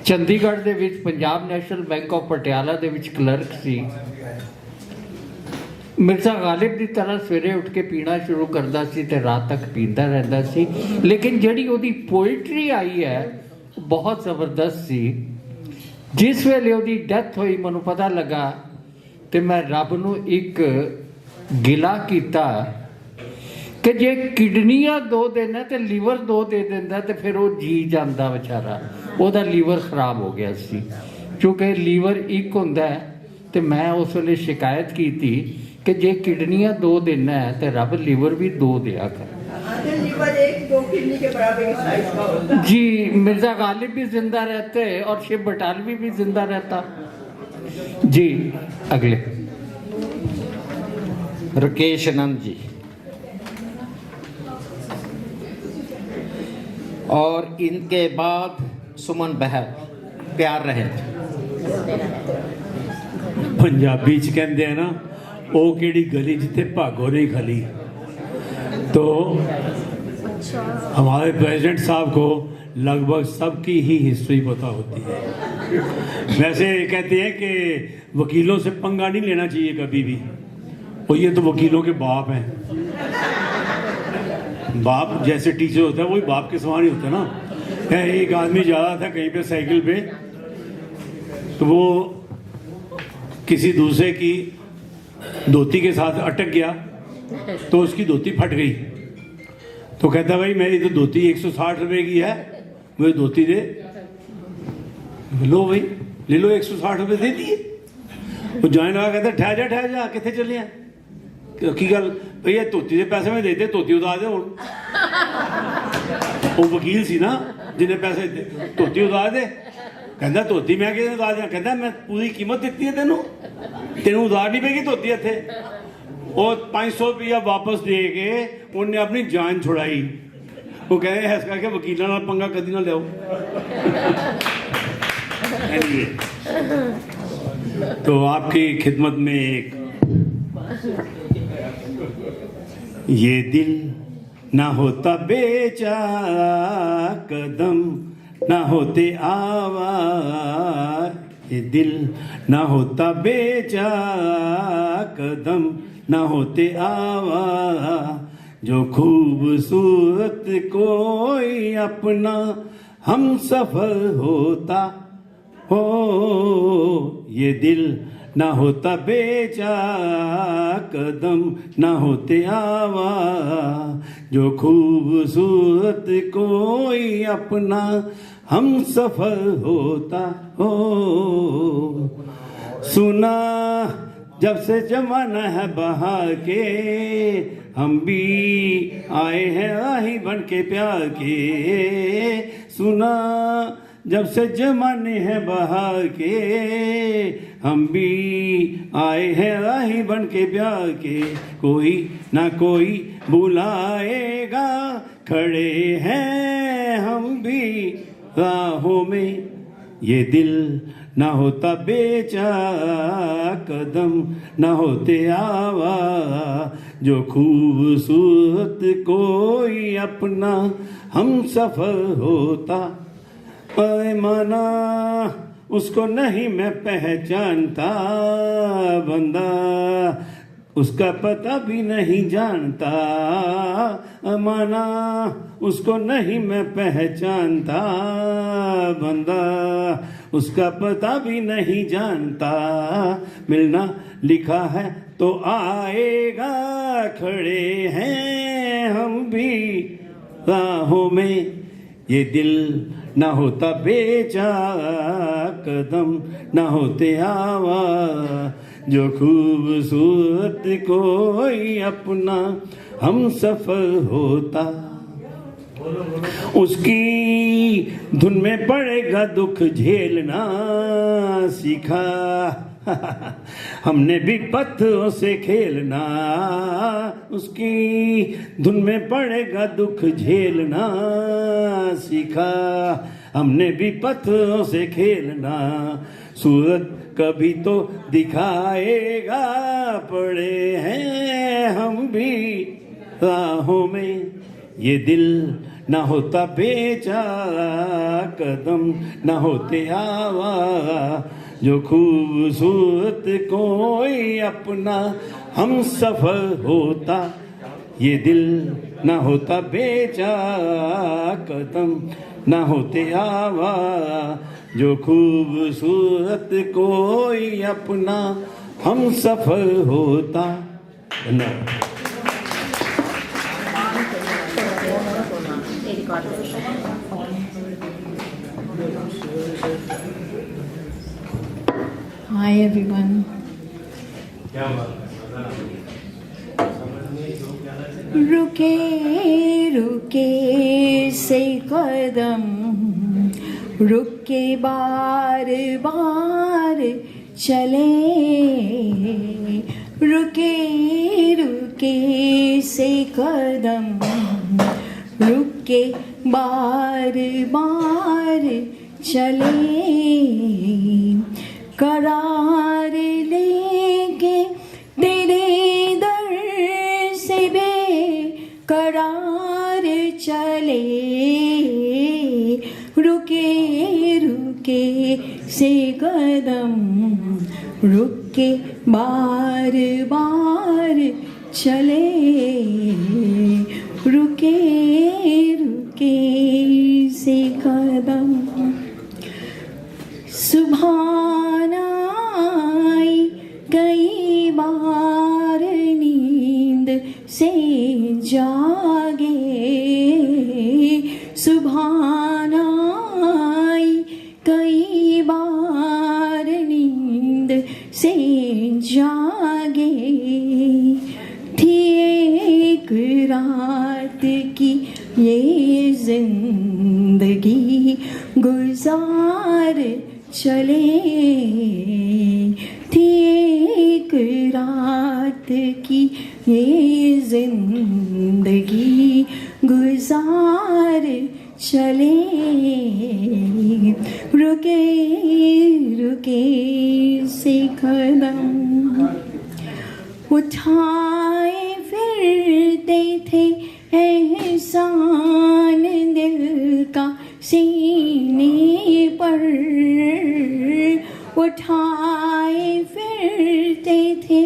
ਚੰਡੀਗੜ੍ਹ ਦੇ ਵਿੱਚ Punjab national bank of Patiala ਦੇ ਵਿੱਚ ਕਲਰਕ ਸੀ। ਮਿਰਜ਼ਾ ਗਾਲਿਬ ਦੀ ਤਰ੍ਹਾਂ ਸਵੇਰੇ ਉੱਠ ਕੇ ਪੀਣਾ ਸ਼ੁਰੂ ਕਰਦਾ ਸੀ ਤੇ ਰਾਤ ਤੱਕ ਪੀਂਦਾ ਰਹਿੰਦਾ ਸੀ। ਲੇਕਿਨ ਜਿਹੜੀ ਉਹਦੀ ਪੋਇਟਰੀ ਆਈ ਹੈ ਬਹੁਤ ਜ਼ਬਰਦਸਤ ਸੀ। ਜਿਸ ਵੇਲੇ ਉਹਦੀ ਡੈਥ ਹੋਈ ਮੈਨੂੰ ਪਤਾ ਲੱਗਾ ਤੇ ਮੈਂ ਰੱਬ ਨੂੰ ਇੱਕ ਗਿਲਾ ਕੀਤਾ कि जे किडनियां 2 देना तो लीवर 2 दे देंदा तो फिर वो जी जाता बेचारा। ਉਹਦਾ लीवर खराब हो गया सी क्योंकि लीवर एक होंदा है। तो मैं उस वेले शिकायत की थी कि जे किडनियां 2 देना है तो रब लीवर भी 2 दिया कर। लीवर 1-2 किडनी के बराबर की साइज का होता है। जी मिर्जा गालिब भी जिंदा रहते और शिव बटालवी भी जिंदा रहता। जी अगले राकेश आनंद जी और इनके बाद सुमन बहल। प्यार रहे। पंजाबी च कहते हैं ना वो केड़ी गली जिथे भागो नहीं खली। तो हमारे प्रेसिडेंट साहब को लगभग सबकी ही हिस्ट्री पता होती है। वैसे कहते हैं कि वकीलों से पंगा नहीं लेना चाहिए कभी भी। और ये तो वकीलों के बाप हैं। बाप जैसे टीचर होता है वही बाप के समान ही होता है ना। एक आदमी जा रहा था कहीं पे साइकिल पे तो वो किसी दूसरे की धोती के साथ अटक गया तो उसकी धोती फट गई। तो कहता भाई मेरी तो धोती 160 रुपए की है, मुझे धोती दे। लो भाई ले लो, 160 रुपए दे दिए। वो जाने लगा, कहता ठहर जा कितने चले हैं की गल भैया धोती के पैसे में देते, धोती उतार दे। वो वकील सी ना जिन्हें पैसे धोती उतार दे। कहता धोती मैं कि उतार दिया। कहता मैं पूरी कीमत दी है तेनों उतार नहीं पेगी धोती इत्थे। और 500 रुपया वापस दे के उन्हें अपनी जान छुड़ाई। वो कहे इस करके वकीलों नाल पंगा कदी ना लियाओ। तो आपकी खिदमत में एक ये दिल ना होता बेचारा कदम ना होते आवाज। ये दिल ना होता बेचारा कदम ना होते आवाज। जो खूबसूरत कोई अपना हम सफर होता हो। ये दिल ना होता बेचारा कदम ना होते आवाज। जो खूबसूरत कोई अपना हम सफर होता हो। सुना जब से जमाना है बहार के हम भी आए हैं राही बन के प्यार के। सुना जब से जमाने हैं बहार के हम भी आए हैं राही बन के प्यार के। कोई ना कोई बुलाएगा खड़े हैं हम भी राहों में। ये दिल ना होता बेचारा कदम ना होते आवाज। जो खूबसूरत कोई अपना हम सफर होता। पैमाना उसको नहीं मैं पहचानता। बंदा उसका पता भी नहीं जानता, अमाना उसको नहीं मैं पहचानता, बंदा उसका पता भी नहीं जानता, मिलना लिखा है तो आएगा, खड़े हैं हम भी राहों में, ये दिल ना होता बेचारा, कदम ना होते आवा, जो खूबसूरत कोई अपना हम सफर होता, उसकी धुन में पड़ेगा दुख झेलना सीखा, हमने भी पत्थरों से खेलना, उसकी धुन में पड़ेगा दुख झेलना सीखा, हमने भी पत्थरों से खेलना, सूरत कभी तो दिखाएगा, पड़े हैं हम भी राहों में, ये दिल ना होता बेचारा, कदम ना होते आवा, जो खूबसूरत कोई अपना हम सफर होता, ये दिल ना होता बेचारा, कदम ना होते आवा, जो खूबसूरत कोई अपना हम सफर होता। धन्यवाद। Hi everyone. रुके रुके से कदम, रुक के बार बार चले, रुके रुके से कदम, रुक के बार बार चले, करार लेके तेरे दर से बेकरार चले, रुके रुके से कदम, रुक के बार बार चले, रुके रुके से कदम, सुभान आई कई बार नींद से जागे, सुभान आई कई बार नींद से जागे, थी एक रात की ये जिंदगी गुजार चले, थी एक रात की ये जिंदगी गुजार चले, रुके रुके से कदम, उठाए फिरते थे एहसान दिल का सीने पर, उठाए फिरते थे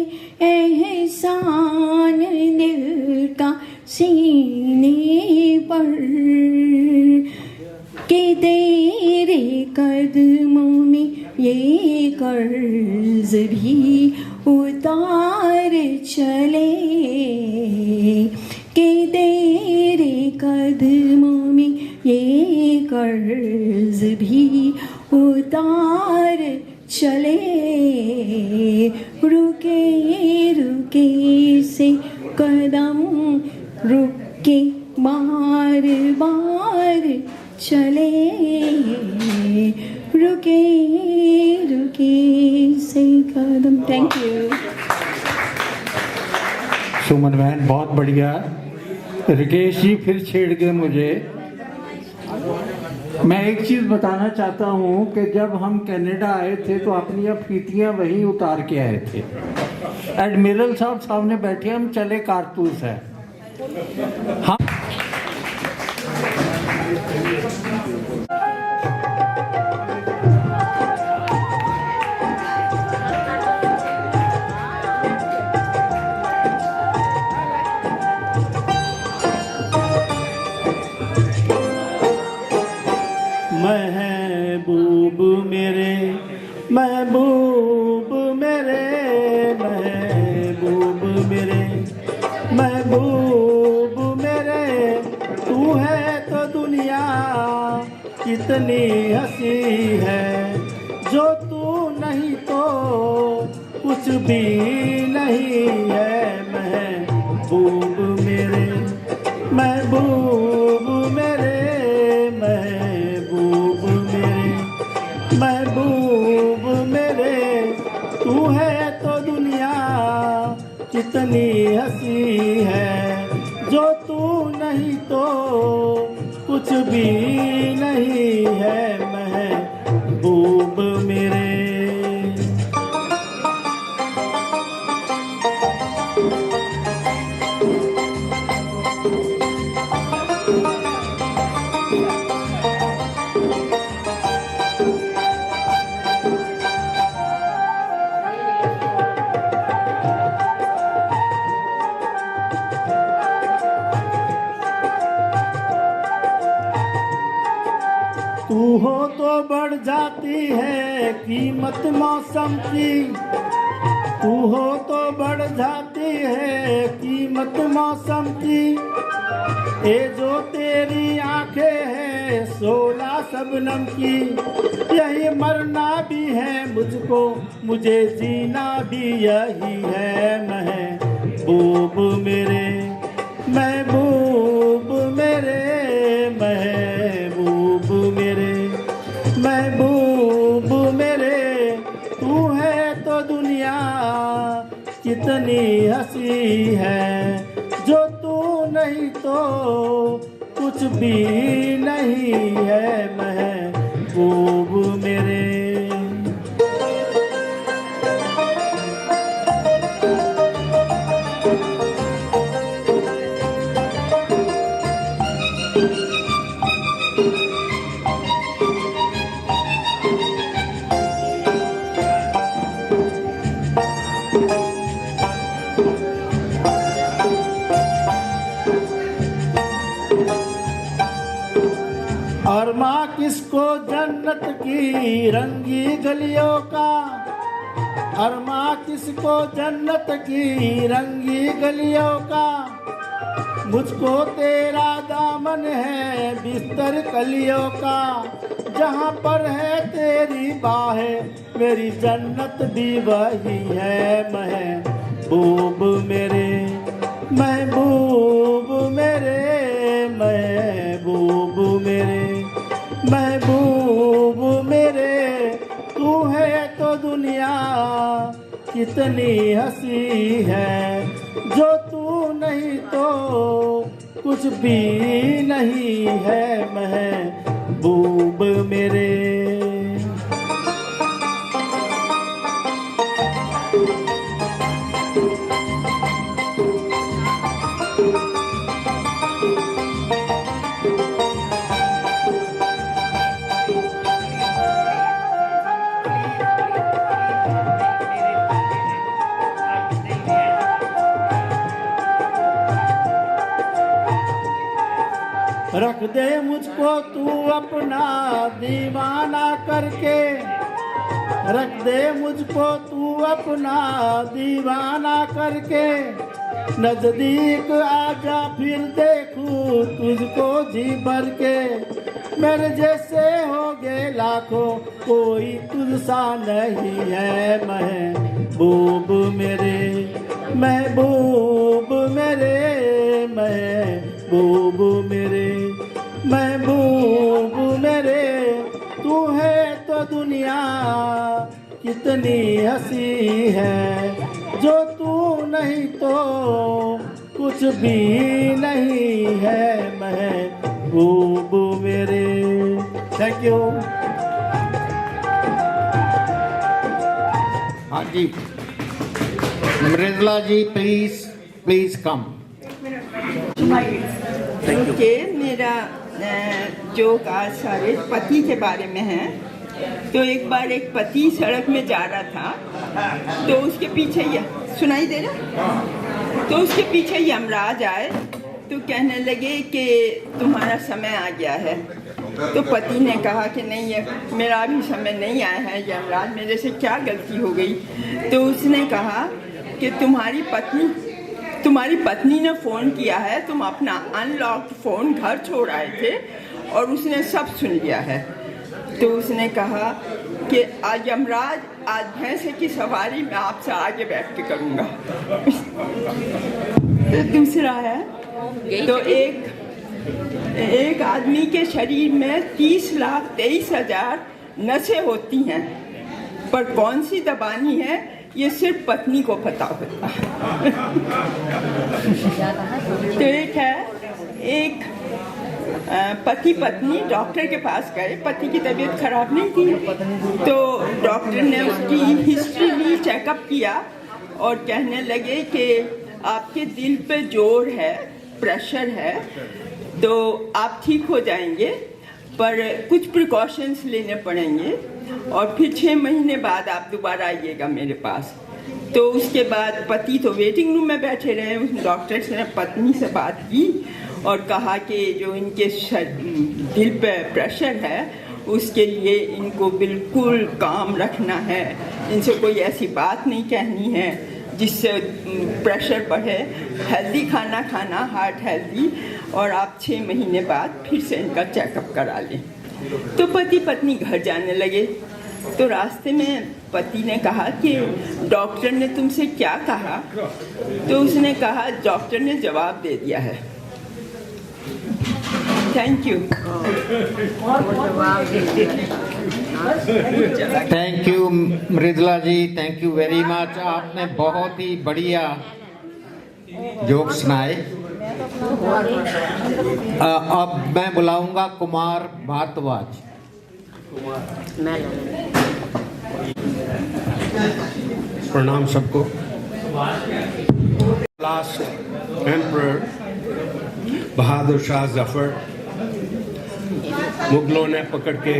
एहसान दिल का सीने पर, के तेरे कदमों में ये कर्ज भी उतार चले, के तेरे कदमों में ये कर्ज भी उतार चले, रुके रुके से कदम, रुक के बार बार चले, रुके रुके से कदम। Thank you. सुमन बहन बहुत बढ़िया। रिकेश जी फिर छेड़ गए मुझे। मैं एक चीज़ बताना चाहता हूँ कि जब हम कनाडा आए थे तो अपनी फीतियाँ वहीं उतार के आए थे। एडमिरल साहब सामने बैठे, हम चले कारतूस है। हम महबूब मेरे, महबूब मेरे, महबूब मेरे, महबूब मेरे, तू है तो दुनिया कितनी हंसी है, जो तू नहीं तो कुछ भी नहीं है। महबूब मेरे, महबूब मेरे, महबूब मेरे, महबूब मेरे, तू है तो दुनिया कितनी हंसी है, जो तू नहीं तो कुछ भी नहीं है। महबूब मेरे। तू हो तो बढ़ जाती है कीमत मौसम की, तू हो तो बढ़ जाती है कीमत मौसम की, ये जो तेरी आंखें हैं 16 शबनम की, यही मरना भी है मुझको, मुझे जीना भी यही है। महबूब मेरे, महबूब मेरे, महबूब मेरे, महबूब मेरे, तू है तो दुनिया कितनी हंसी है, जो तू नहीं तो कुछ भी नहीं है। महबूब मेरे। और माँ किसको जन्नत की रंगी गलियों का, और माँ किसको जन्नत की रंगी गलियों का, मुझको तेरा दामन है बिस्तर कलियों का, जहाँ पर है तेरी बाहें मेरी जन्नत भी वही है। महबूब मेरे, महबूब मेरे, महबूब मेरे, महबूब मेरे, तू है तो दुनिया कितनी हंसी है, जो तू नहीं तो कुछ भी नहीं है। महबूब मेरे। रख दे मुझको तू अपना दीवाना करके, रख दे मुझको तू अपना दीवाना करके, नजदीक आजा फिर देखूं तुझको जी भर के, मेरे जैसे होगे लाखों कोई तुझसा नहीं है। महबूब मेरे, महबूब मेरे, महबूब मेरे, महबूब मेरे, तू है तो दुनिया कितनी हंसी है, जो तू नहीं तो कुछ भी नहीं है। महबूब मेरे। Thank you. हाँ जी, मृदुला जी प्लीज प्लीज कम। ओके, मेरा जोक आज सारे पति के बारे में है। तो एक बार एक पति सड़क में जा रहा था, तो उसके पीछे सुनाई दे रहा, तो उसके पीछे यमराज आए तो कहने लगे कि तुम्हारा समय आ गया है। तो पति ने कहा कि नहीं, ये मेरा अभी समय नहीं आया है, यमराज मेरे से क्या गलती हो गई। तो उसने कहा कि तुम्हारी पत्नी ने फ़ोन किया है, तुम अपना अनलॉक्ड फ़ोन घर छोड़ आए थे और उसने सब सुन लिया है। तो उसने कहा कि आज यमराज, आज भैंस की सवारी मैं आपसे आगे बैठ के करूँगा। तो दूसरा है, तो एक आदमी के शरीर में 30,23,000 नसें होती हैं, पर कौन सी दबानी है ये सिर्फ पत्नी को पता होता है। तो एक पति पत्नी डॉक्टर के पास गए, पति की तबीयत खराब नहीं थी, तो डॉक्टर ने उसकी हिस्ट्री ली, चेकअप किया और कहने लगे कि आपके दिल पे जोर है, प्रेशर है, तो आप ठीक हो जाएंगे, पर कुछ प्रिकॉशंस लेने पड़ेंगे और फिर 6 महीने बाद आप दोबारा आइएगा मेरे पास। तो उसके बाद पति तो वेटिंग रूम में बैठे रहे। उस डॉक्टर ने पत्नी से बात की और कहा कि जो इनके दिल पे प्रेशर है उसके लिए इनको बिल्कुल काम रखना है, इनसे कोई ऐसी बात नहीं कहनी है जिससे प्रेशर बढ़े, हेल्दी खाना खाना, हार्ट हेल्दी, और आप 6 महीने बाद फिर से इनका चेकअप करा लें। तो पति पत्नी घर जाने लगे। तो रास्ते में पति ने कहा कि डॉक्टर ने तुमसे क्या कहा? तो उसने कहा डॉक्टर ने जवाब दे दिया है। Thank you. Thank you Mridula ji, thank you very much. आपने बहुत ही बढ़िया जोक सुनाए। अब मैं बुलाऊंगा कुमार भारद्वाज। प्रणाम सबको। लास्ट एम्परर बहादुर शाह जफर मुगलों ने पकड़ के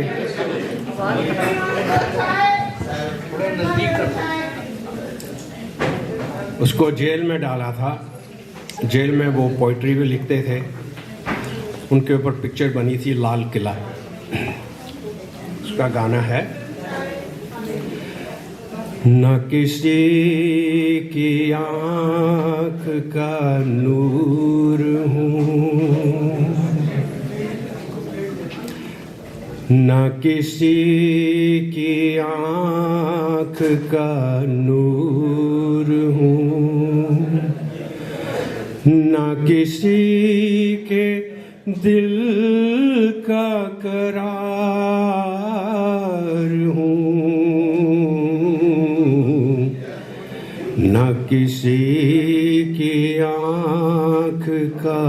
उसको जेल में डाला था। जेल में वो पोइट्री भी लिखते थे, उनके ऊपर पिक्चर बनी थी लाल किला। उसका गाना है, न किसी की आँख का नूर हूँ, न किसी की आँख का नूर हूँ, न किसी के दिल का करार हूँ, न किसी की आँख का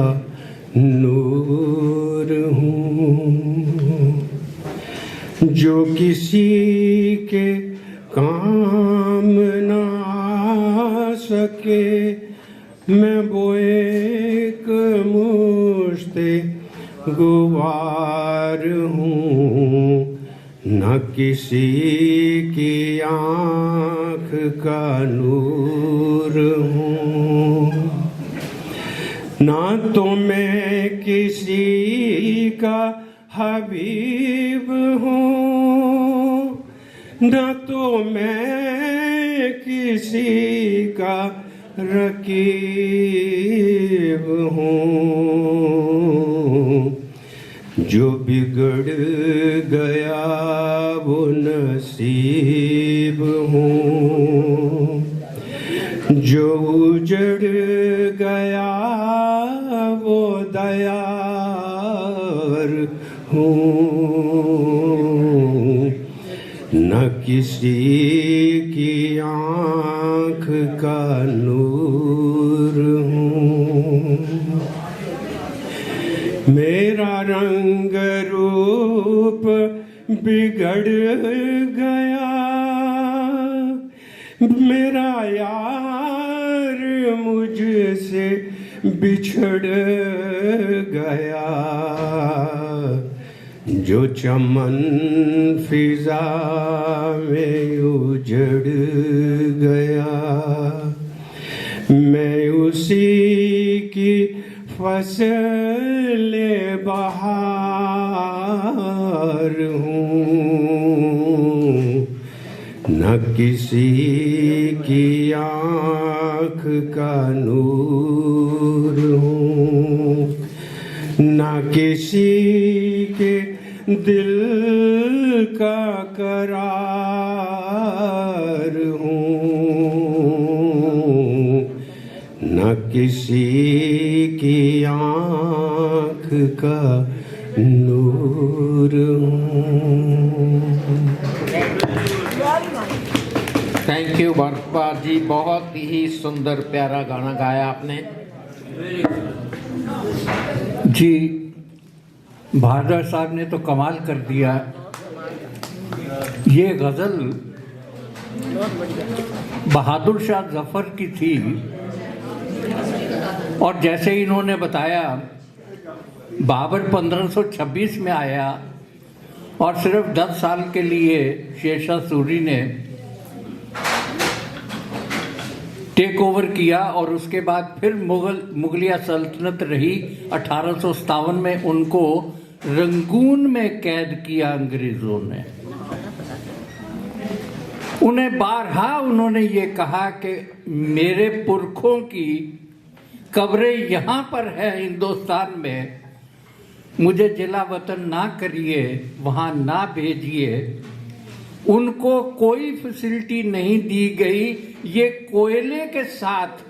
नूर हूँ, जो किसी के काम न आ सके, मैं वो एक मुश्ते गुवार हूँ, न किसी की आँख का नूर हूँ, ना तो मैं किसी का हबीब हूँ, न तो मैं किसी का रकीब हूँ, जो बिगड़ गया वो नसीब हूँ, जो उजड़ गया वो दयार हूँ, न किसी की आँख का नूर हूँ, मेरा रंग रूप बिगड़ गया, मेरा यार मुझसे बिछड़ गया, जो चमन फिजा में उजड़ गया, मैं उसी की फसल बहार न किसी की आँख का नूर हूँ, न किसी के दिल का करार हूँ, न किसी की आँख का नूर हूँ। थैंक यू बर्फबार जी, बहुत ही सुंदर प्यारा गाना गाया आपने जी। भारद्वाज साहब ने तो कमाल कर दिया। ये गज़ल बहादुर शाह जफर की थी और जैसे इन्होंने बताया बाबर 1526 में आया और सिर्फ 10 साल के लिए शेरशाह सूरी ने टेक ओवर किया और उसके बाद फिर मुगलिया सल्तनत रही। 1857 में उनको रंगून में कैद किया अंग्रेजों ने। उन्हें बारहा उन्होंने ये कहा कि मेरे पुरखों की कब्रें यहाँ पर है हिंदुस्तान में, मुझे जिला वतन ना करिए, वहाँ ना भेजिए। उनको कोई फैसिलिटी नहीं दी गई। ये कोयले के साथ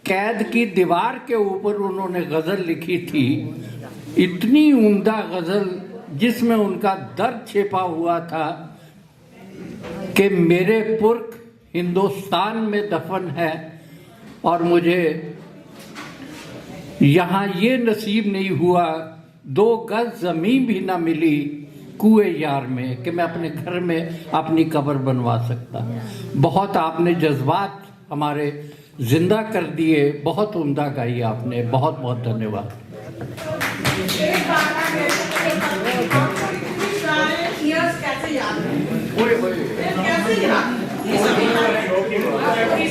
कैद की दीवार के ऊपर उन्होंने गज़ल लिखी थी, इतनी उम्दा गज़ल जिसमें उनका दर्द छिपा हुआ था कि मेरे पुरख हिंदुस्तान में दफन है और मुझे यहाँ ये नसीब नहीं हुआ, 2 गज ज़मीन भी ना मिली कुएं यार में कि मैं अपने घर में अपनी कब्र बनवा सकता। बहुत आपने जज्बात हमारे जिंदा कर दिए, बहुत उम्दा गाई आपने, बहुत बहुत धन्यवाद।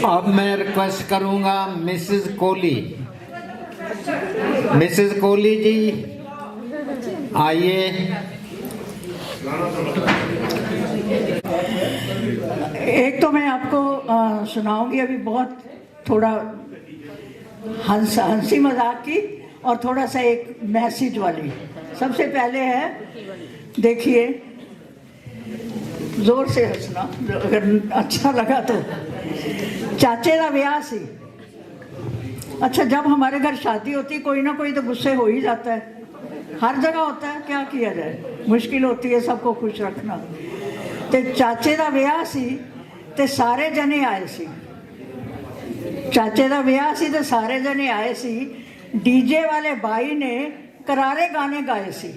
अब मैं रिक्वेस्ट करूंगा मिसेस कोहली, मिसेस कोहली जी आइए। एक तो मैं आपको सुनाऊंगी अभी बहुत थोड़ा हंसी मजाक की और थोड़ा सा एक मैसेज वाली। सबसे पहले है, देखिए जोर से हंसना अगर अच्छा लगा तो। चाचे का ब्याह सी। अच्छा, जब हमारे घर शादी होती कोई ना कोई तो गुस्से हो ही जाता है, हर जगह होता है, क्या किया जाए, मुश्किल होती है सबको खुश रखना। ते चाचे का ब्याह सी ते सारे जने आए सी। चाचे का ब्याह सी ते सारे जने आए सी। डीजे वाले भाई ने करारे गाने गाए सी।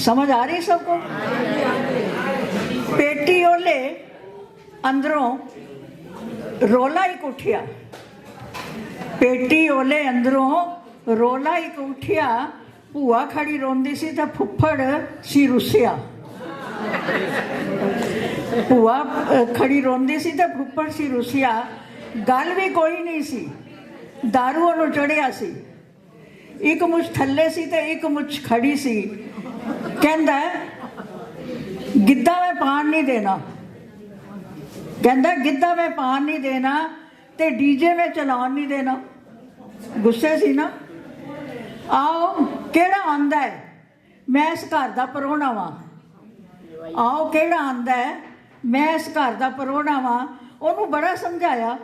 समझ आ रही सबको? पेटी ओले अंदरों रोला ही उठिया, पेटी ओले अंदरों रोला ही उठिया। भूआ खड़ी रोंदी सी ते फुफड़ सी रुसिया। भूआ खड़ी रोंदी सी ते फुफड़ सी रुसिया। गल भी कोई नहीं सी, दारू ओनू चढ़िया सी। एक मुछ थल्ले सी ते एक मुछ खड़ी सी। कहंदा गिद्धा में पान नहीं देना, कहंदा गिद्धा में पान नहीं देना ते डीजे में चलान नहीं देना। गुस्से सी ना। आओ केड़ा आंदा है, मैं इस घर दा परौना वां। आओ केड़ा आंदा है, मैं इस घर दा परौना वां। ओनू बड़ा समझाया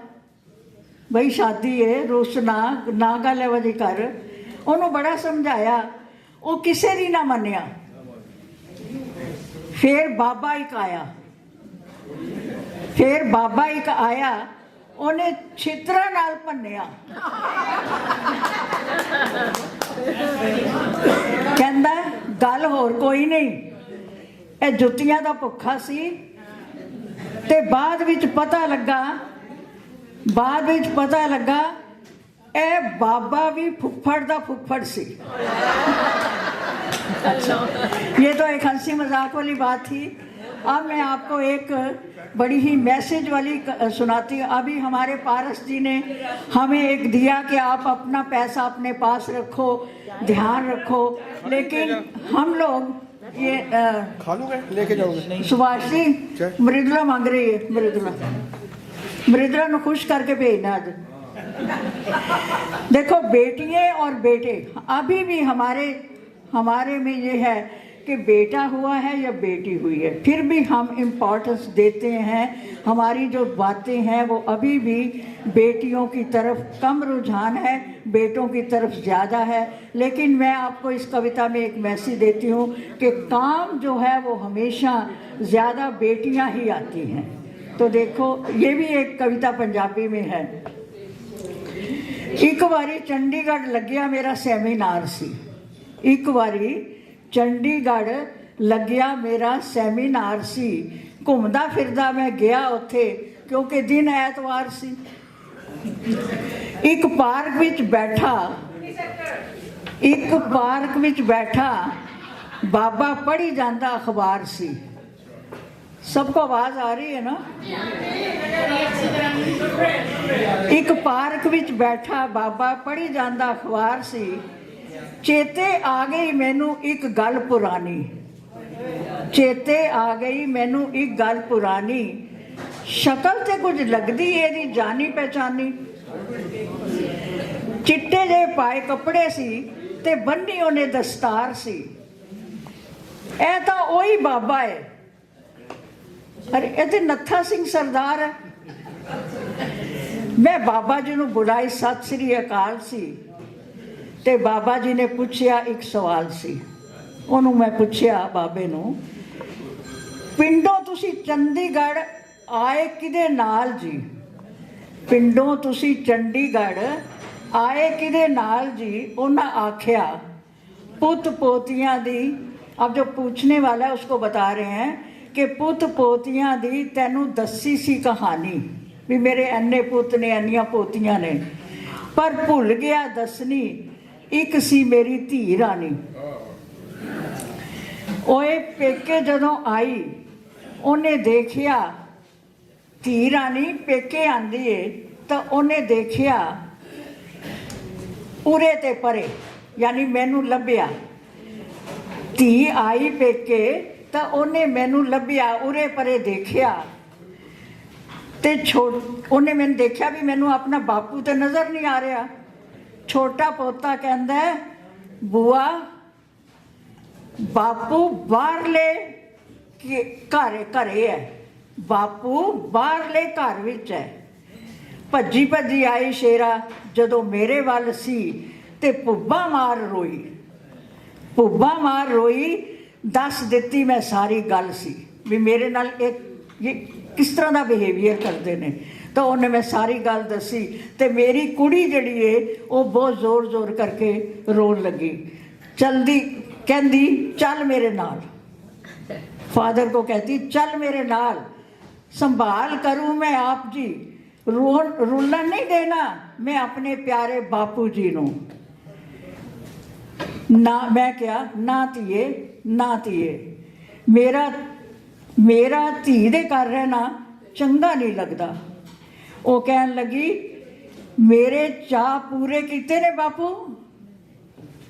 बई शादी है, रुसना ना गल है वजी कर। ओनू बड़ा समझाया, वो किसे दी ना मन्निया। फिर बाबा एक आया, फिर बाबा एक आया, उन्हें छितरा नाल भन्निया। कहंदा गल होर कोई नहीं, ए जुत्तियां दा भुखा सी। ते बाद विच पता लगा ए बाबा भी फुफड़ दा फुफड़ सी। अच्छा, ये तो एक हंसी मजाक वाली बात थी। अब मैं आपको एक बड़ी ही मैसेज वाली सुनाती हूँ। अभी हमारे पारस जी ने हमें एक दिया कि आप अपना पैसा अपने पास रखो, ध्यान रखो, लेकिन हम लोग ये खा लोगे, लेके जाओगे? सुभाष जी, मृदुला मांग रही है। मृदुला को खुश करके भेजना आज। देखो बेटियां और बेटे, अभी भी हमारे में ये है कि बेटा हुआ है या बेटी हुई है, फिर भी हम इम्पोर्टेंस देते हैं। हमारी जो बातें हैं वो अभी भी बेटियों की तरफ कम रुझान है, बेटों की तरफ ज़्यादा है। लेकिन मैं आपको इस कविता में एक मैसेज देती हूँ कि काम जो है वो हमेशा ज़्यादा बेटियाँ ही आती हैं। तो देखो ये भी एक कविता पंजाबी में है। एक बारी चंडीगढ़ लग्या मेरा सैमीनार सी, एक बारी चंडीगढ़ लग्या मेरा सैमीनार सी, घूमदा फिरदा मैं गया उत्थे क्योंकि दिन ऐतवार सी। एक पार्क विच बैठा बाबा पढ़ी जांदा अखबार सी। सबको आवाज आ रही है ना? एक पार्क विच बैठा बाबा पढ़ी जांदा अखबार सी, चेते आ गई मैनू एक गल पुरानी, चेते आ गई मैनू एक गल पुरानी, शक्ल ते कुछ लगदी एदी जानी पहचानी। चिट्टे जे पाए कपड़े सी ते बन्नी ओने दस्तार सी, ऐ तां ओही बाबा है। अरे ये तो नत्था सिंह सरदार है। मैं बाबा जी नूं बुलाई सत श्री अकाल सी, ते बाबा जी ने पूछया एक सवाल सी। उन्हों मैं पूछया बाबे नूं, पिंडों तुसी चंडीगढ़ आए किदे नाल जी? पिंडों तुसी चंडीगढ़ आए किदे नाल जी? उन्हें आख्या पुत पोतियां दी। अब जो पूछने वाला है उसको बता रहे हैं कि पुत पोतियां दी तैनू दसी सी कहानी भी मेरे अन्ने पुत ने अन्नियां पोतियां ने, पर भुल गया दसनी एक सी मेरी धी रानी। ओए पेके जदों आई उन्हें देखिया, धी रानी पेके आंदी है तो उन्हें देखिया उरे ते परे, यानी मैनू लभ्या। धी आई पेके तो उन्हें मैनू लभ्या, उरे परे देखिया ते उन्हें मैंने देखा भी मैनू अपना बापू तो नज़र नहीं आ रहा। छोटा पोता कहंदा है बुआ बापू बाहरले घरे है, बापू बाहरले घर विच है। भज्जी भज्जी आई शेरा जदों मेरे वल सी ते पुब्बा मार रोई, पुब्बा मार रोई दस दिती मैं सारी गल सी भी मेरे नाल ये किस तरह का बिहेवियर करते हैं। तो उन्हें मैं सारी गल दसी ते मेरी कुड़ी जड़ी है वो बहुत जोर जोर करके रोन लगी। चलदी कहती चल मेरे नाल, फादर को कहती चल मेरे नाल, संभाल करूं मैं आप जी, रुलन नहीं देना मैं अपने प्यारे बापू जी नूं। ना मैं क्या ना धीए ना धीए, मेरा धी दे घर रहना चंगा नहीं लगता। वो कहन लगी मेरे चाह पूरे कीते ने बापू,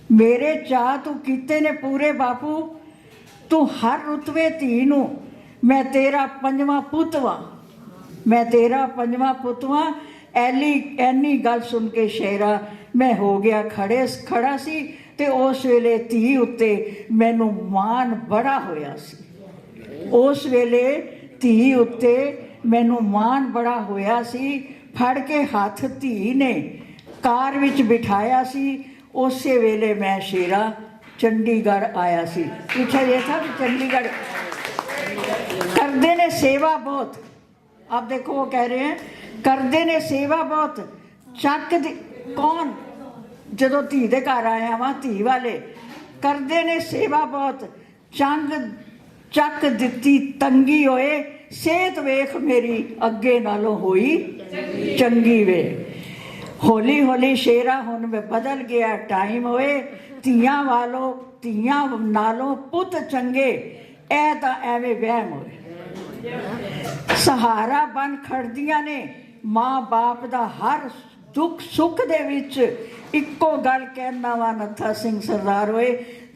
मेरे चाह तू कीते ने पूरे बापू, तू हर रुतवे धी नूं मैं तेरा पंजवां पुत वां, मैं तेरा पंजवां पुत वां। ऐनी गल सुन के शेरा मैं हो गया खड़ा सी ते उस वेले धी उत्ते मैनू मान बड़ा होया सी। उस वेले धी उत्ते मैनू मान बड़ा होया सी। फड़ के हाथ धी ने कार विच बिठाया सी, उसे वेले मैं शेरा चंडीगढ़ आया सी। पूछा ये था कि चंडीगढ़ करदे ने सेवा बहुत। आप देखो वो कह रहे हैं करदे ने सेवा बहुत, कौन जदों धी दे घर आया वा धी वाले करदे ने सेवा बहुत, चक दिती तंगी होए, सेहत वेख मेरी अगे नालों होई चंगी वे। हौली हौली शेरा हुण में बदल गया टाइम होए, धीआं नालों पुत चंगे, ऐ तां एवें वहम होए। सहारा बन खड़दियां ने मां बाप दा हर दुख सुख दे विच इक्को गल कहना वा नत्था सिंह सरदार होए,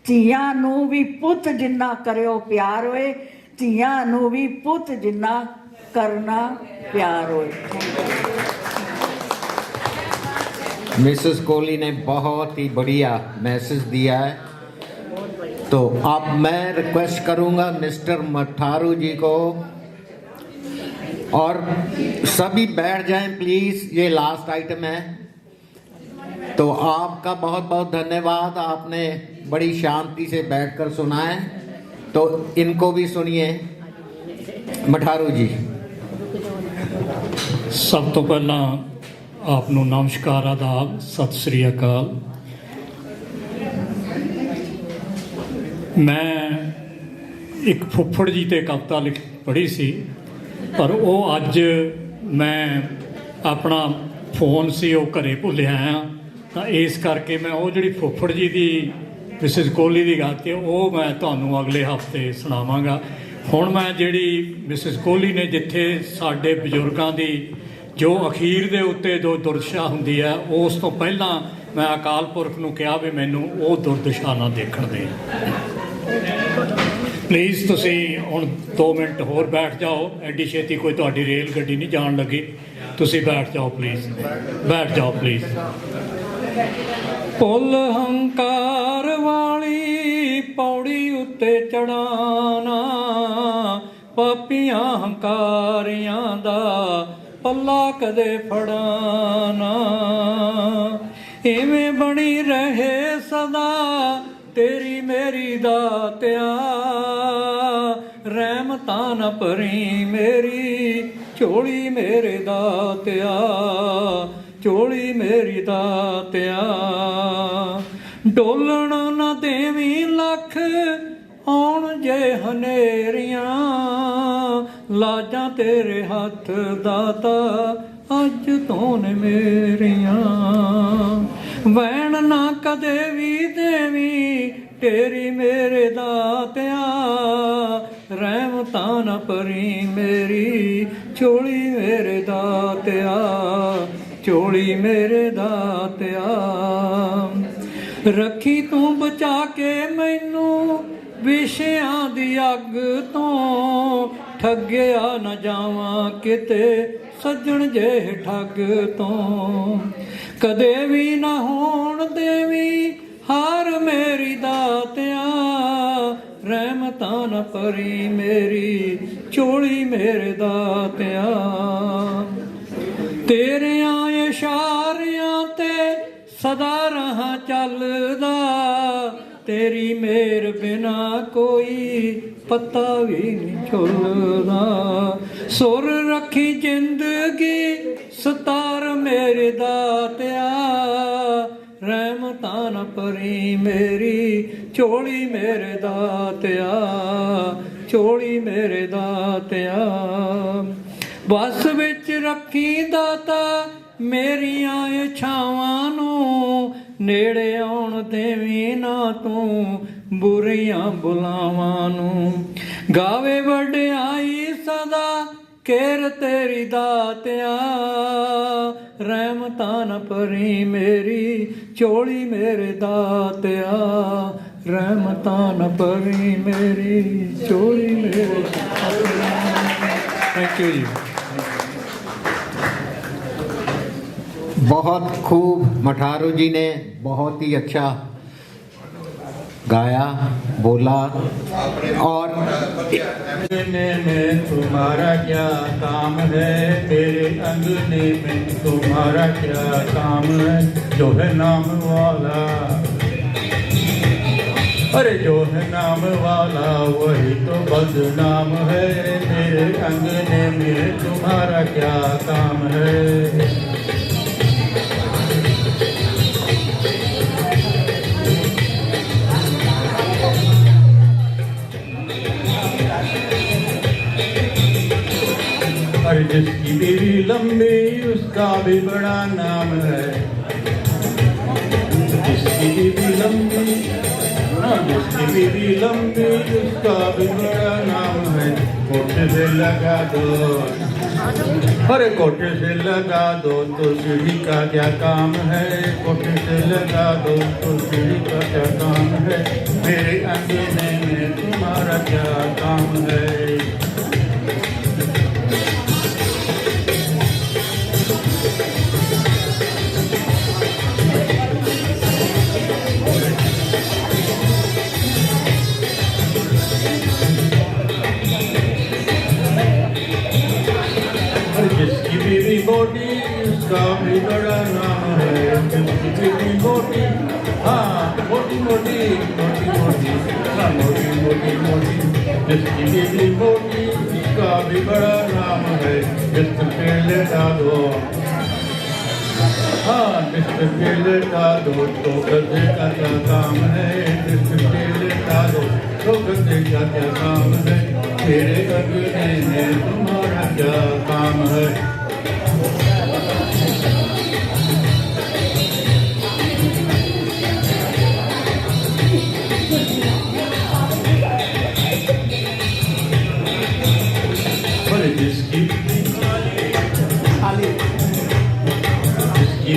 ਧੀਆਂ ਨੂੰ ਵੀ ਪੁੱਤ ਜਿੰਨਾ ਕਰਿਓ ਪਿਆਰ ਹੋਏ, ਧੀਆਂ ਨੂੰ ਵੀ ਪੁੱਤ ਜਿੰਨਾ करना प्यार हो। मिसेस कोहली ने बहुत ही बढ़िया मैसेज दिया है। तो अब मैं रिक्वेस्ट करूंगा मिस्टर मठारू जी को, और सभी बैठ जाएं प्लीज, ये लास्ट आइटम है। तो आपका बहुत बहुत धन्यवाद, आपने बड़ी शांति से बैठकर सुना है। तो इनको भी सुनिए। मठारू जी। सब तो पहला आपनों नमस्कार, आदाब, सत श्री अकाल। मैं एक फुੱਫੜ जी ते कविता पढ़ी सी, पर वो अज मैं अपना फोन से वो घरे भुलिया हाँ, तो इस करके मैं वो जी फुੱਫੜ जी की मिसिज कोहली की गल थी वो मैं तुहानूं अगले हफ्ते सुणावांगा। हुण मैं जिहड़ी मिसिज कोहली ने जिथे साडे बजुर्गों की जो अखीर दे उत्ते जो दुर्दशा हुंदी है, उस तो पहला मैं अकाल पुरख नूं कहा भी मैनूं वो दुर्दशा ना देखण दे। प्लीज़ तुसीं हुण 2 मिनट होर बैठ जाओ, एडी छेती कोई तुहाडी रेल गड्डी नहीं जाण लगी, तुसीं बैठ जाओ प्लीज़, बैठ जाओ प्लीज़। पुल हंकार वाली पौड़ी उत्ते चढ़ाना, पापियां हंकारियां दा पल्ला कदे फड़ाना, इवें बनी रहे सदा तेरी मेरी दातिया, रहमतां न भरी मेरी झोली मेरे दातिया, झोली मेरी दातिया। डोलण न देवी लख आउण जे हनेरियां, लाजां तेरे हथ दाता अज तो ने मेरियां, वैण ना कदे भी देवी तेरी मेरे दातिया, रहमतां न भरी मेरी झोली मेरे दातिया, झोली मेरे दातिया। रखी तू बचा के मैनू विषयां दी अग तो, ठग्गिया न जावां किते सज्जण जे ठग तो, कदे भी न होण देवी हार मेरी दातिया, रहमतां न भरी मेरी झोली मेरे दातिया। तेरे आए इशारियां ते सदा रहा चलदा, तेरी मेर बिना कोई पता भी नहीं झुलदा, सुर रखी जिंदगी सतार मेरे दातिया, रहमतां न भरी मेरी झोली मेरे दातिया, झोली मेरे दातिया। बस विच रखी दाता मेरियां इच्छावां नूं, नेड़े आउण देवी ना तू बुरियां बुलावां नूं, गावे वडियाई सदा केर तेरी दातिया, रहमतां न भरी मेरी झोली मेरे दातिया, रहमतां न भरी मेरी झोली मेरे दातिया। थैंक यू जी। बहुत खूब, मठारू जी ने बहुत ही अच्छा गाया, बोला। और में तुम्हारा क्या काम है, तेरे अंगने में तुम्हारा क्या काम है, जो है नाम वाला, अरे जो है नाम वाला वही तो बदनाम है, तेरे अंगने में तुम्हारा क्या काम है। अरे जिसकी बीवी लंबी उसका भी बड़ा नाम है, जिसकी बीवी लंबी, जिसकी बीवी लंबी उसका भी बड़ा नाम है। होठ से लगा दो अरे कोठे से लगा दो तो सीढ़ी का क्या काम है, कोठे से लगा दो तो सीढ़ी का क्या काम है, मेरे अंगने में तुम्हारा क्या काम है। जिसकी बीवी मोटी उसका भी बड़ा नाम है, जिसकी बीवी मोटी, हाँ मोटी मोटी मोटी मोटी, हाँ मोटी मोटी मोटी, जिसकी बीवी मोटी उसका भी बड़ा नाम है। जिस पे लेटा दो, हाँ जिस पे लेटा दो तो गधे का क्या काम है, जिस पे लेटा दो तो गधे का क्या काम है, मेरे अगले में तुम्हारा क्या काम है। जिसकी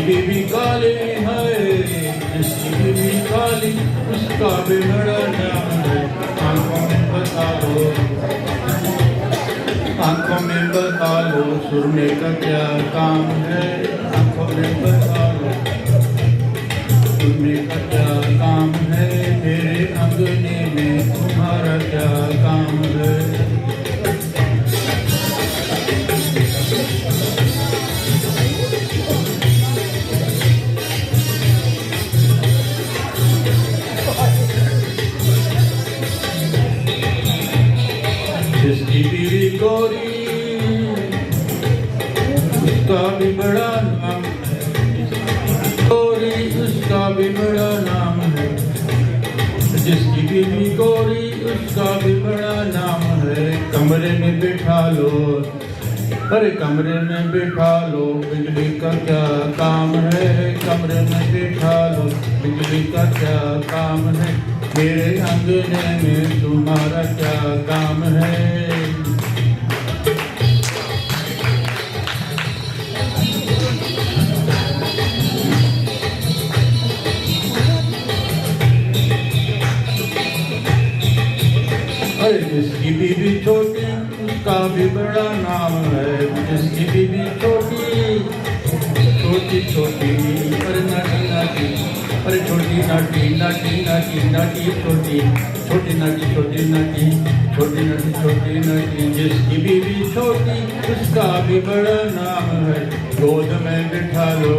बीवी काली है, जिसकी बीवी काली उसका भी बड़ा नाम है। आंखों में बता लो, आंखों में बता लो सुरमे का क्या काम है, आंखों में बता लो सुरमे का क्या काम है, मेरे अंगने में तुम्हारा क्या काम है। जिसकी बीवी गोरी उसका भी बड़ा नाम है, गोरी उसका भी बड़ा नाम है, जिसकी बीवी गोरी उसका भी बड़ा नाम है। कमरे में बैठा लो, अरे कमरे में बैठा लो बिजली का क्या काम है, कमरे में बैठा लो बिजली का क्या काम है, मेरे अंगने में तुम्हारा क्या काम है। अरे जिसकी बीवी छोटी उसका भी बड़ा नाम है, जिसकी बीवी छोटी छोटी छोटी, अरे नाटी नाटी, अरे छोटी नाटी नाटी नाटी नाटी छोटी, छोटी नाटी छोटी नाटी, छोटी नाटी छोटी नाटी, जिसकी बीवी छोटी उसका भी बड़ा नाम है। गोद में बिठा लो,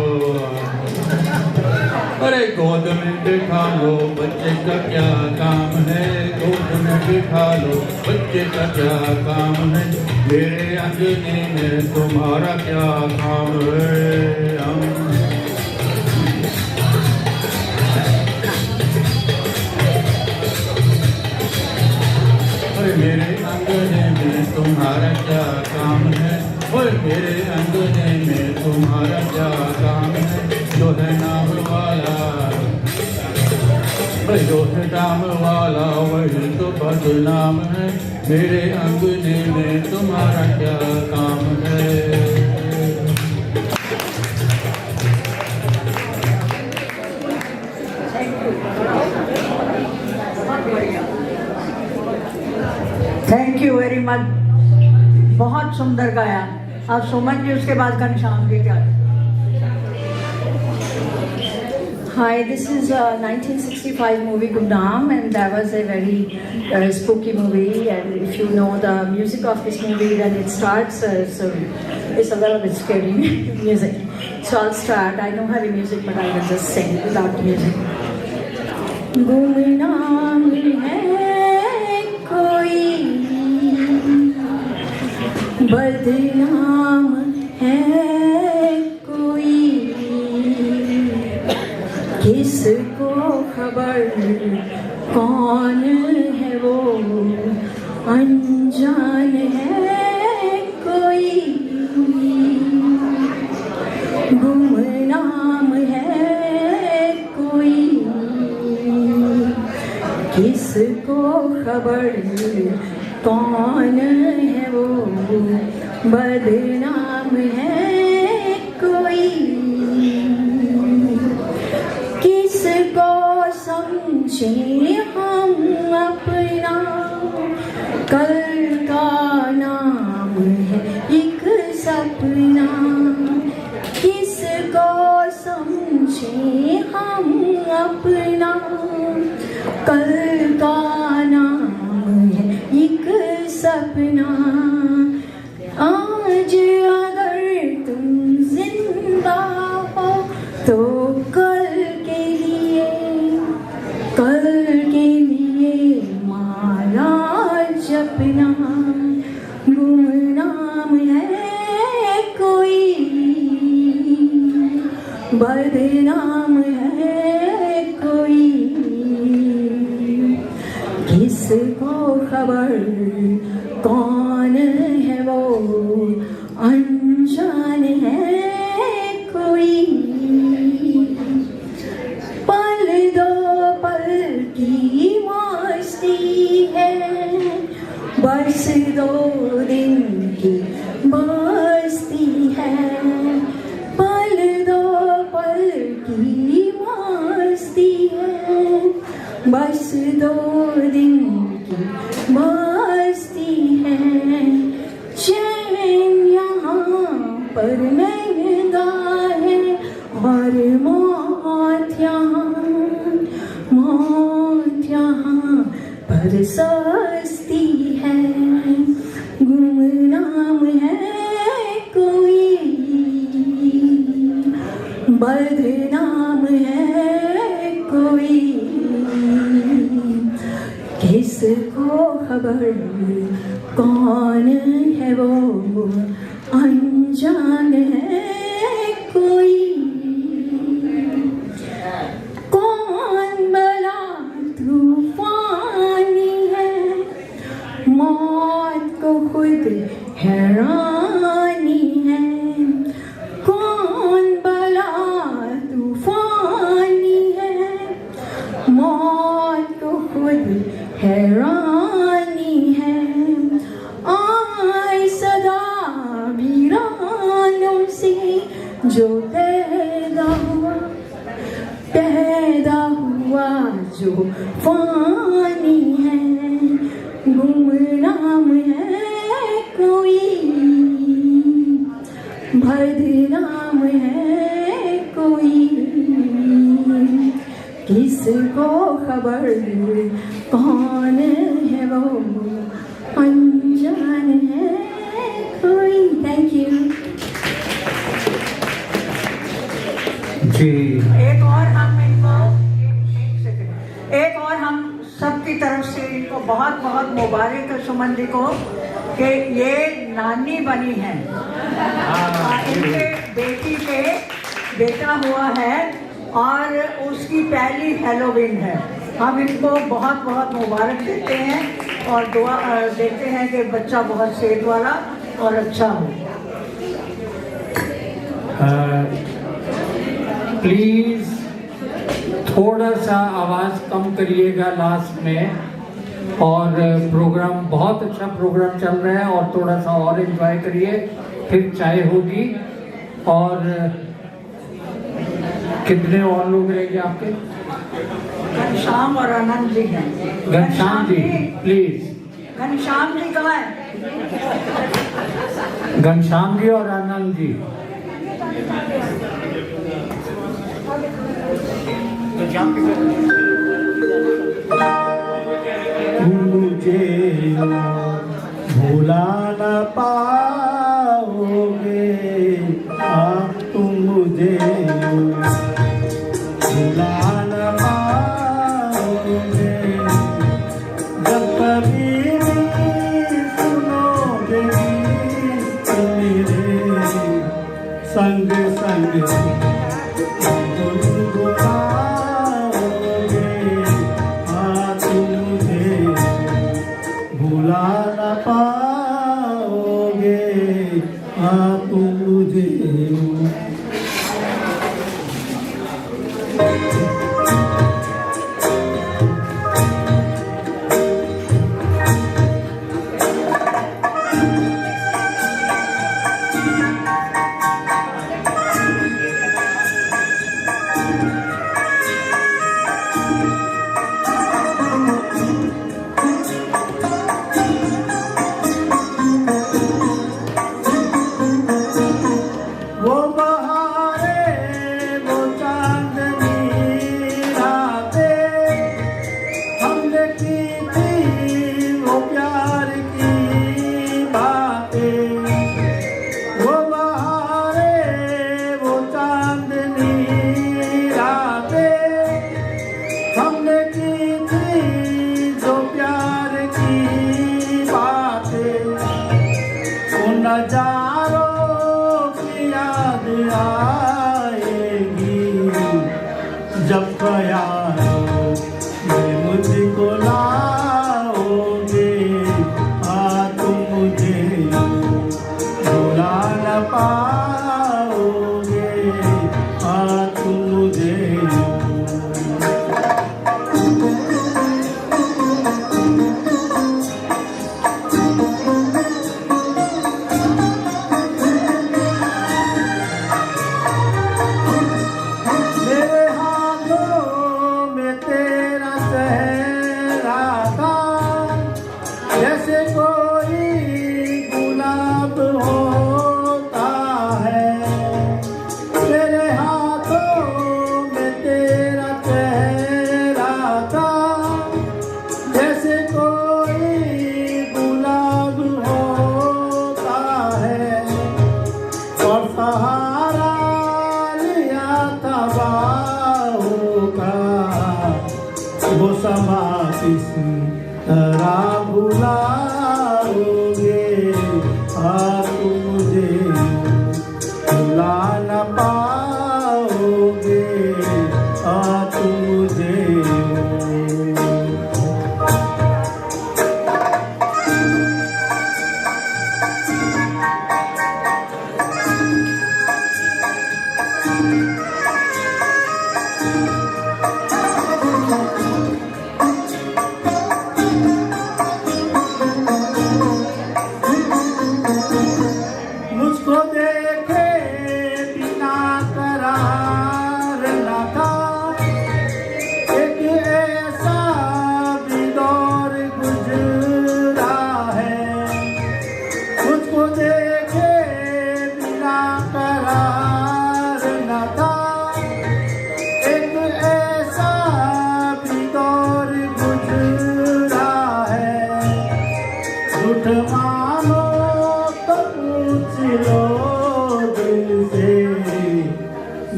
अरे गोद में बिठा लो बच्चे का क्या काम है, गोद में बिठा लो बच्चे का क्या काम है, मेरे अंगने में तुम्हारा क्या काम है। अरे मेरे अंगने में तुम्हारा क्या काम है, और मेरे अंगने में तुम्हारा क्या काम है। जो है नाम वाला, जो है नाम वाला वही तो बदनाम है, मेरे अंगने में तुम्हारा क्या काम है। थैंक यू वेरी मच, बहुत सुंदर गाया। आप सुमन जी उसके बाद का निशान भी क्या? Hi, this is a 1965 movie Gumnaam, and that was a very spooky movie. And if you know the music of this movie, then it starts, so it's a little bit scary music. So I'll start. I know heavy music, but I will just sing without the music. Gumnaam hai koi, badnaam hai koi, किसको खबर कौन है वो, अनजान है कोई, गुमनाम है कोई, किसको खबर कौन है वो, बदनाम है कोई, किसको समझे हम अपना, कल का नाम है एक सपना, किसको समझे हम अपना, कल का नाम है एक सपना। आज अगर तुम जिंदा हो तो कल के लिए माला जपना, गुमनाम है कोई, बदनाम है कोई, किसको खबर कौन है वो, अनजान है कोई, पल दो पल की मस्ती है, बस 2 दिन की बस्ती है, पल दो पल की मस्ती है, बस 2 दिन की बस्ती है, चैन यहाँ पर महंगा है और मौत यहाँ पर सस्ती है, गुमनाम है कोई, बदनाम है कोई, किसको खबर कौन है वो, अनजान है कोई, कौन बला तूफानी है, मौत को खुद हैरानी है, कौन बला तूफानी है, मौत को खुद हैरानी है, आए सदा वीरानों से जो पैदा हुआ जो फानी है, गुमनाम है कोई, बदनाम है कोई, किसको खबर कौन है वो, अनजान है कोई। थैंक यू जी। एक और हम सबकी तरफ से इनको बहुत बहुत मुबारक है सुमन जी को कि ये नानी बनी है, इनके बेटी के बेटा हुआ है और उसकी पहली हैलोवीन है। हम इनको बहुत बहुत मुबारक देते हैं और दुआ देते हैं कि बच्चा बहुत सेहत वाला और अच्छा हो। प्लीज थोड़ा सा आवाज़ कम करिएगा लास्ट में, और प्रोग्राम बहुत अच्छा प्रोग्राम चल रहा है और थोड़ा सा और एंजॉय करिए, फिर चाय होगी। और कितने और लोग रहेंगे आपके? घनश्याम और आनंद जी हैं। घनश्याम जी प्लीज। घनश्याम जी कहाँ है? घनश्याम जी और आनंद जी। मुझे भुला न पाओगे आप, तुम मुझे भुला न पाओगे, जब कभी सुनोगे मेरे संग संग भुला न पाओगे आप मुझे। नजारों की याद आएगी जब ख्यालों में मुझको लाओगे। तुम मुझे भुला न पाओगे। तुम मुझे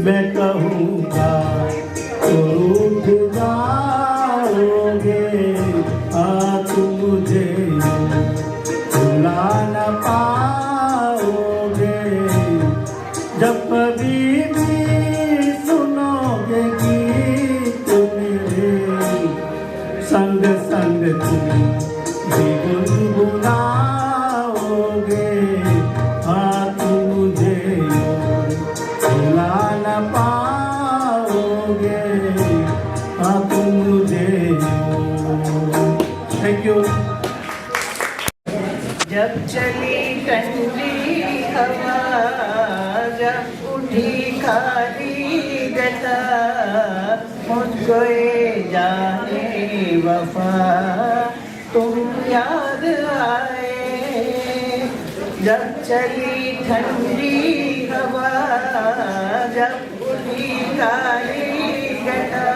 मैं कहूँगा तो उठ जाओगे। तुम मुझे भुला न पाओगे। जब कभी भी सुनोगे गीत मेरे संग संग तुम भी गुनगुनाओगे। तुम मुझे भुला न पाओगे। तुम मुझे थैंक यू। जब चली ठंडी हवा, जब उठी खाली गटा, मुझको ये जाने वफा तुम याद आए। जब चली ठंडी हवा, जब उठी खाली गटा,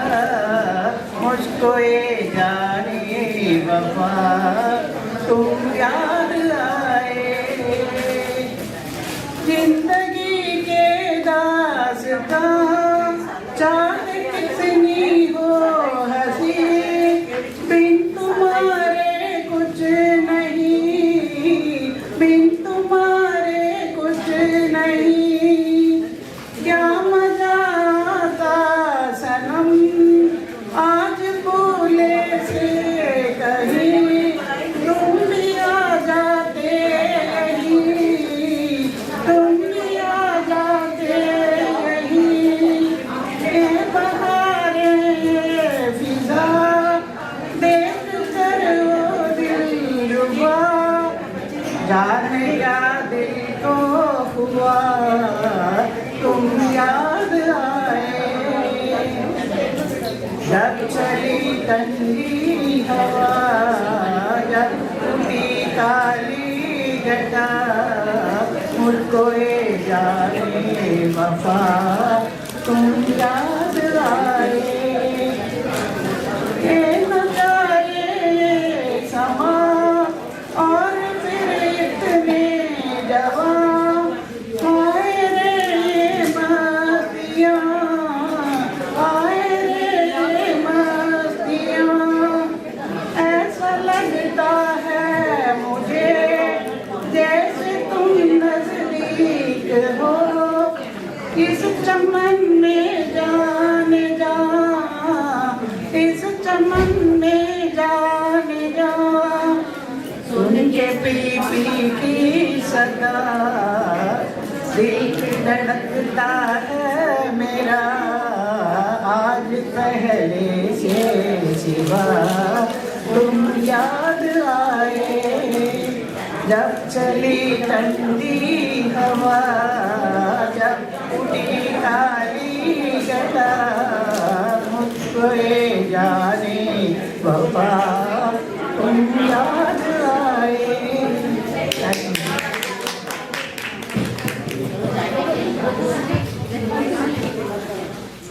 मुझको ये जाने वफा तुम याद आए। जिंदगी के दास्तां चाहे कितनी हो हंसी, बिन तुम्हारे कुछ नहीं, बिन तुम्हारे कुछ नहीं। क्या मजा आता सनम आज भूले से कहीं, तुम भी आ जाते नहीं, तुम भी आ जाते नहीं। ये बहारे फिजा देख कर वो दिल रुबा, जाने या दिल को हुआ तुम याद आए। जब चली ठंडी हवा, जब उठी काली घटा, मुझको ये जाने वफा तुम याद आए। ये नजारे समा और फिर इतने जवां, आए रे ये मस्तियाँ, आए रे ये मस्तियाँ। ऐसा लगता है मुझे जैसे तुम इस चमन में जाने जा, इस चमन में जाने जा, सुन के पी की सदा दिल धड़कता है मेरा, आज पहले से सिवा तुम याद आए, जब चली ठंडी हवा, जब उड़ी काली गला, मुझको ये जाने बाबा तुम याद आए।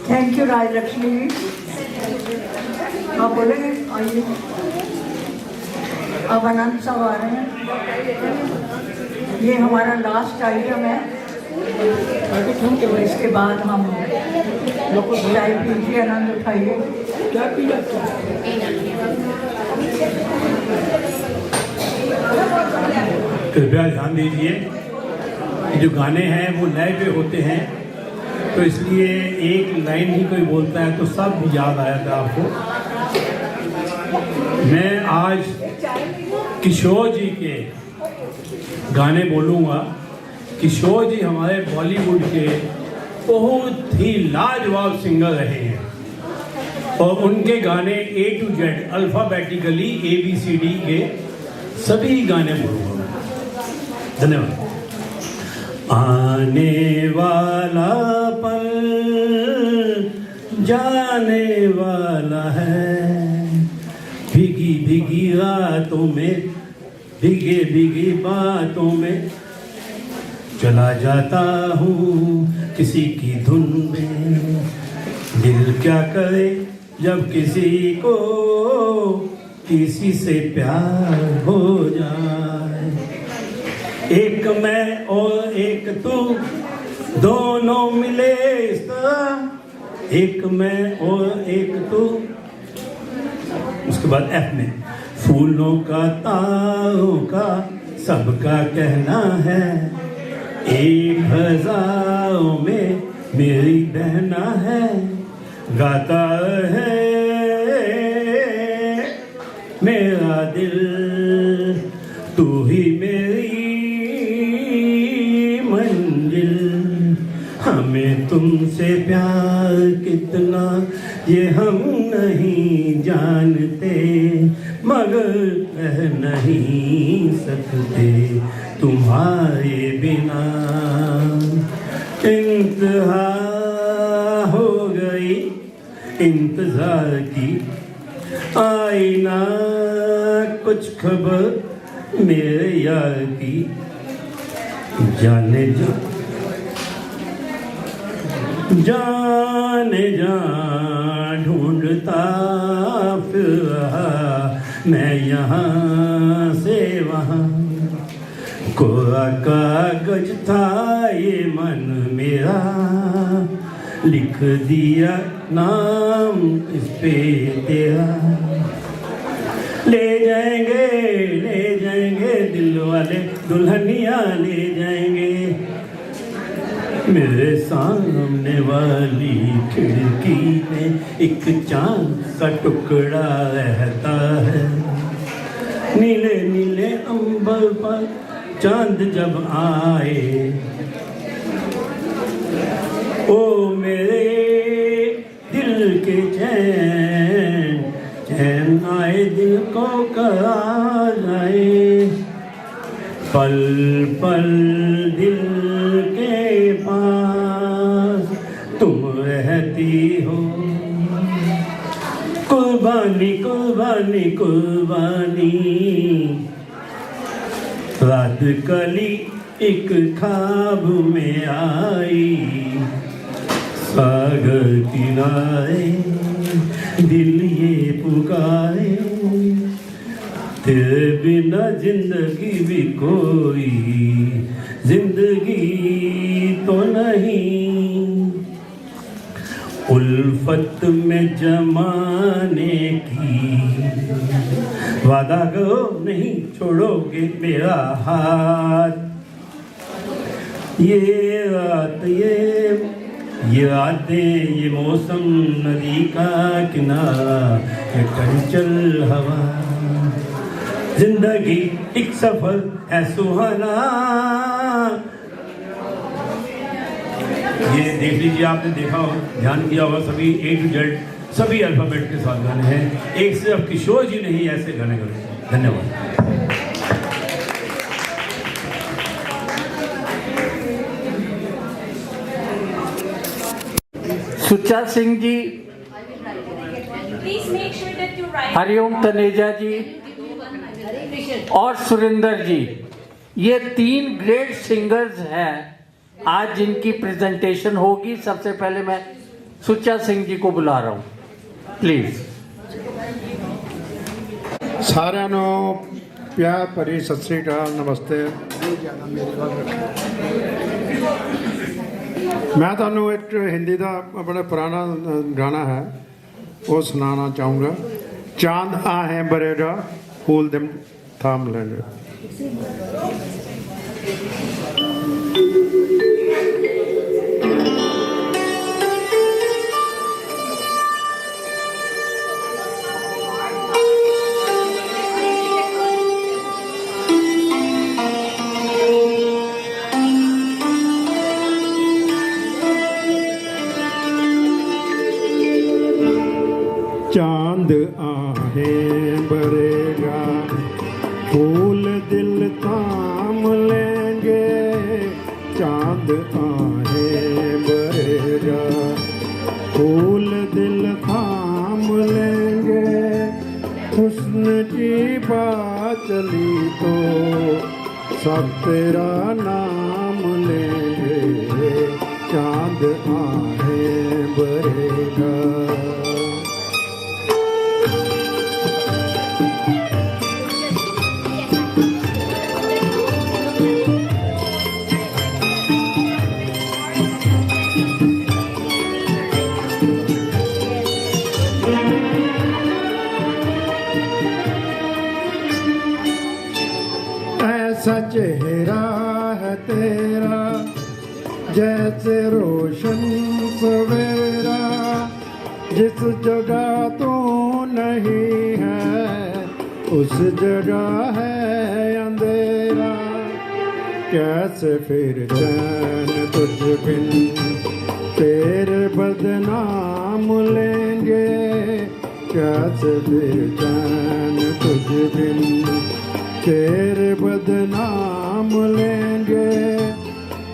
थैंक यू राज लक्ष्मी जी। आप बोलेंगे? आइए। अब अनंत साहब आ रहे हैं। ये हमारा लास्ट आइटम है, तो इसके बाद हम चाय पीजिए, आनंद उठाइए। क्या पी जाता कृपया ध्यान दीजिए कि जो गाने हैं वो लय पे होते हैं, तो इसलिए एक लाइन ही कोई बोलता है तो सब याद आया था आपको। मैं आज किशोर जी के गाने बोलूँगा। किशोर जी हमारे बॉलीवुड के बहुत ही लाजवाब सिंगर रहे हैं और उनके गाने A to Z alphabetically ABCD के सभी गाने बोलूँगा। धन्यवाद। आने वाला पल जाने वाला है, भीगी भीगी रातों में, भीगे भीगी बातों में चला जाता हूँ किसी की धुन में। दिल क्या करे जब किसी को किसी से प्यार हो जाए, एक मैं और एक तू दोनों मिले इस तरह, एक मैं और एक तू। उसके बाद F में फूलों का तारों का सबका कहना है, एक हजारों में मेरी बहना है, गाता है मेरा दिल, तू ही मेरी मंजिल। हमें तुमसे प्यार कितना ये हम नहीं जानते, मगर कह नहीं सकते तुम्हारे बिना। इंतहा हो गई इंतजार की, आई ना कुछ खबर मेरे यार की। जाने जा जाने जा ढूंढता फिर रहा मैं यहाँ से वहाँ, कोरा कागज था ये मन मेरा, लिख दिया नाम इस पे तेरा। ले जाएंगे दिल वाले दुल्हनिया ले जाएंगे, मेरे सामने वाली खिड़की में एक चांद का टुकड़ा रहता है। नीले नीले अंबर पर चांद जब आए, ओ मेरे दिल के चैन चैन आए, दिल को करार आए। पल पल दिल के पास तुम रहती हो, कुर्बानी कुर्बानी कुर्बानी। रात कली एक ख्वाब में आई, सागर किनारे दिल ये पुकारे, तेरे बिना जिंदगी भी कोई जिंदगी तो नहीं। उल्फत में जमाने की वादा करो नहीं छोड़ोगे मेरा हाथ। ये रात ये ये रातें ये मौसम नदी का किनारा ये चंचल हवा जिंदगी एक सफर है सुहाना। ये देख लीजिए, आपने देखा हो, ध्यान किया होगा, सभी A to Z सभी अल्फाबेट के साथ गाने हैं। एक सिर्फ किशोर जी नहीं ऐसे गाने गाए। धन्यवाद। सुच्चा सिंह जी, हरिओम तनेजा जी और सुरेंद्र जी, ये 3 ग्रेट सिंगर्स हैं आज जिनकी प्रेजेंटेशन होगी। सबसे पहले मैं सुच्चा सिंह जी को बुला रहा हूँ, प्लीज। सारे प्यार भरी सत श्री अकाल, नमस्ते। मैं ਤੁਹਾਨੂੰ एक हिंदी का बड़ा पुराना गाना है वो सुनाना चाहूँगा। चांद आहे बरेगा फूल दिम थाम लेंगे। चांद आहे बरेगा फूल दिल थाम लेंगे। चांद आहे बरेगा फूल दिल थाम लेंगे। हुस्न की बात चली तो सब तेरा नाम लेंगे। चांद आहे बरेगा। ऐसा चेहरा है तेरा जैसे रोशन सवेरा। जिस जगह तो नहीं है उस जगह है अंधेरा। कैसे फिर चैन तुझ बिन तेरे बदनाम लेंगे। कैसे फिर चैन तुझ बिन तेरे बदनाम लेंगे।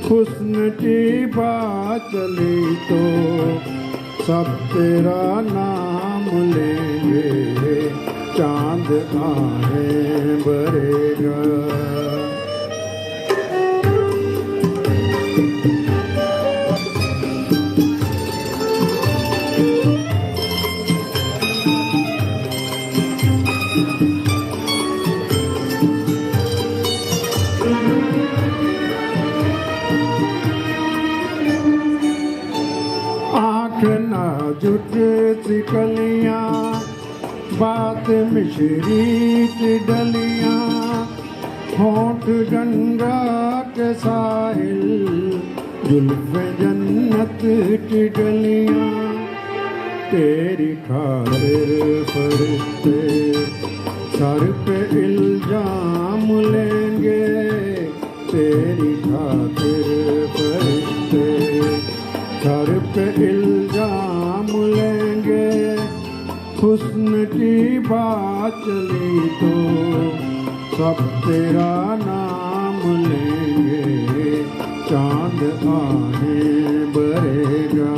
हुस्न की बात चली तो सब तेरा नाम लेंगे। चांद आहे बरेगा। नाजुक सी कलियां बात मिश्री की डलियां। होंठ गंगा के साहिल जुल्फ जन्नत की डलियां। तेरी खातिर फरिश्ते सर पे इल्जाम लेंगे। तेरी खातिर फरिश्ते सर पे इल्जाम लेंगे। हुस्न की बात चली तो सब तेरा नाम लेंगे। चांद आहे बरेगा।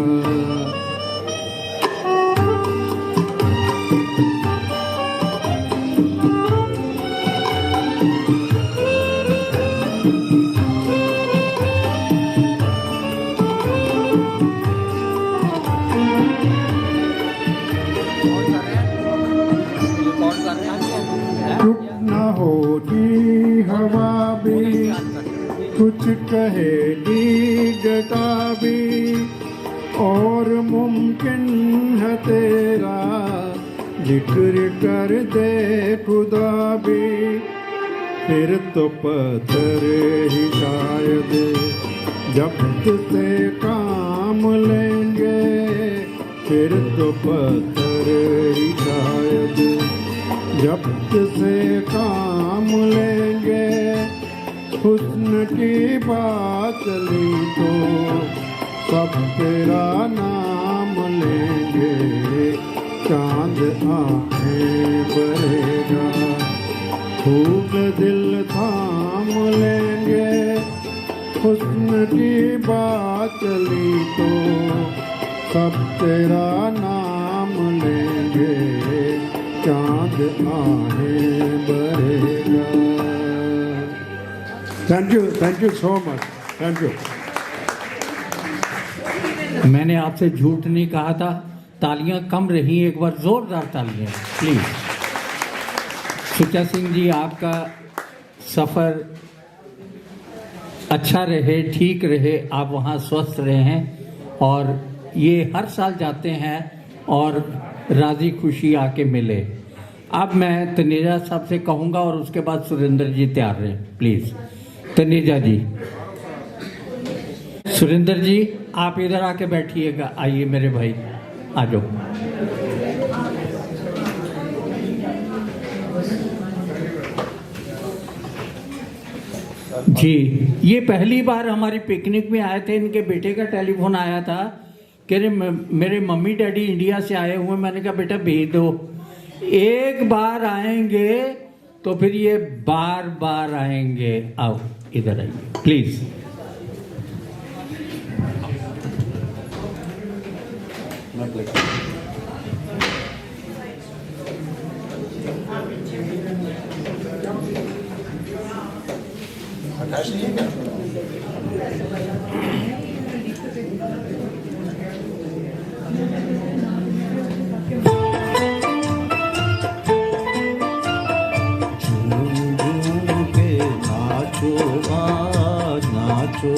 हवा भी कुछ कहेगी जता भी और मुमकिन है तेरा जिक्र कर दे खुदा भी। फिर तो पत्थर ही शायद जब्त से काम काम लेंगे फिर तो पत्थर ही शायद। जब्त से काम लेंगे हुस्न की बात ली तो सब तेरा नाम लेंगे। चांद आंखें भरेगा खूब दिल थाम लेंगे हुस्न की बात ली तो सब तेरा नाम लेंगे। चांद आंखें भरेगा। Thank you so much, thank you. मैंने आपसे झूठ नहीं कहा था। तालियां कम रही, एक बार जोरदार तालियां प्लीज। सुचा सिंह जी, आपका सफ़र अच्छा रहे, ठीक रहे, आप वहाँ स्वस्थ रहे हैं और ये हर साल जाते हैं और राजी खुशी आके मिले। अब मैं तनेजा साहब से कहूँगा और उसके बाद सुरेंद्र जी तैयार रहें प्लीज़। तनेजा जी, सुरेंद्र जी आप इधर आके बैठिएगा। आइए मेरे भाई, आ जाओ। जी, ये पहली बार हमारी पिकनिक में आए थे। इनके बेटे का टेलीफोन आया था कि मेरे मम्मी डैडी इंडिया से आए हुए। मैंने कहा बेटा भेज दो, एक बार आएंगे तो फिर ये बार बार आएंगे। आओ इधर आइए प्लीज। आकाश नहीं है क्या? नाचो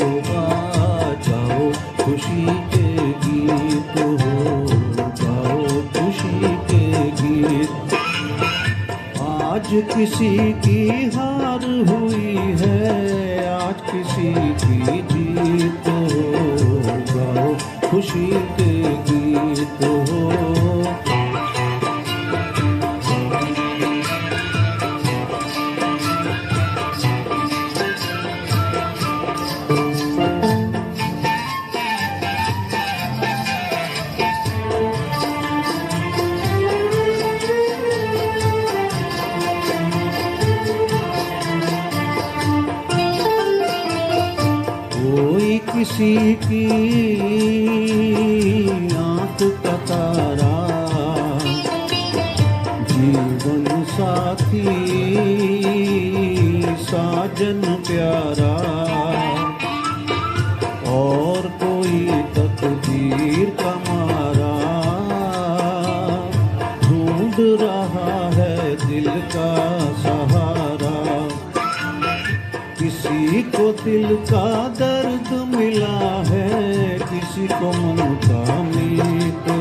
गाओ खुशी के गीत हो, गाओ खुशी के गीत। आज किसी की हार हुई है, आज किसी की जीत हो, गाओ खुशी के गीत हो। किसी की आंख का तारा, जीवन साथी साजन प्यारा, और कोई तकदीर का मारा ढूंढ रहा है दिल का सहारा। किसी को दिल का दर्द मिला है, किसी को मन का मीत हो,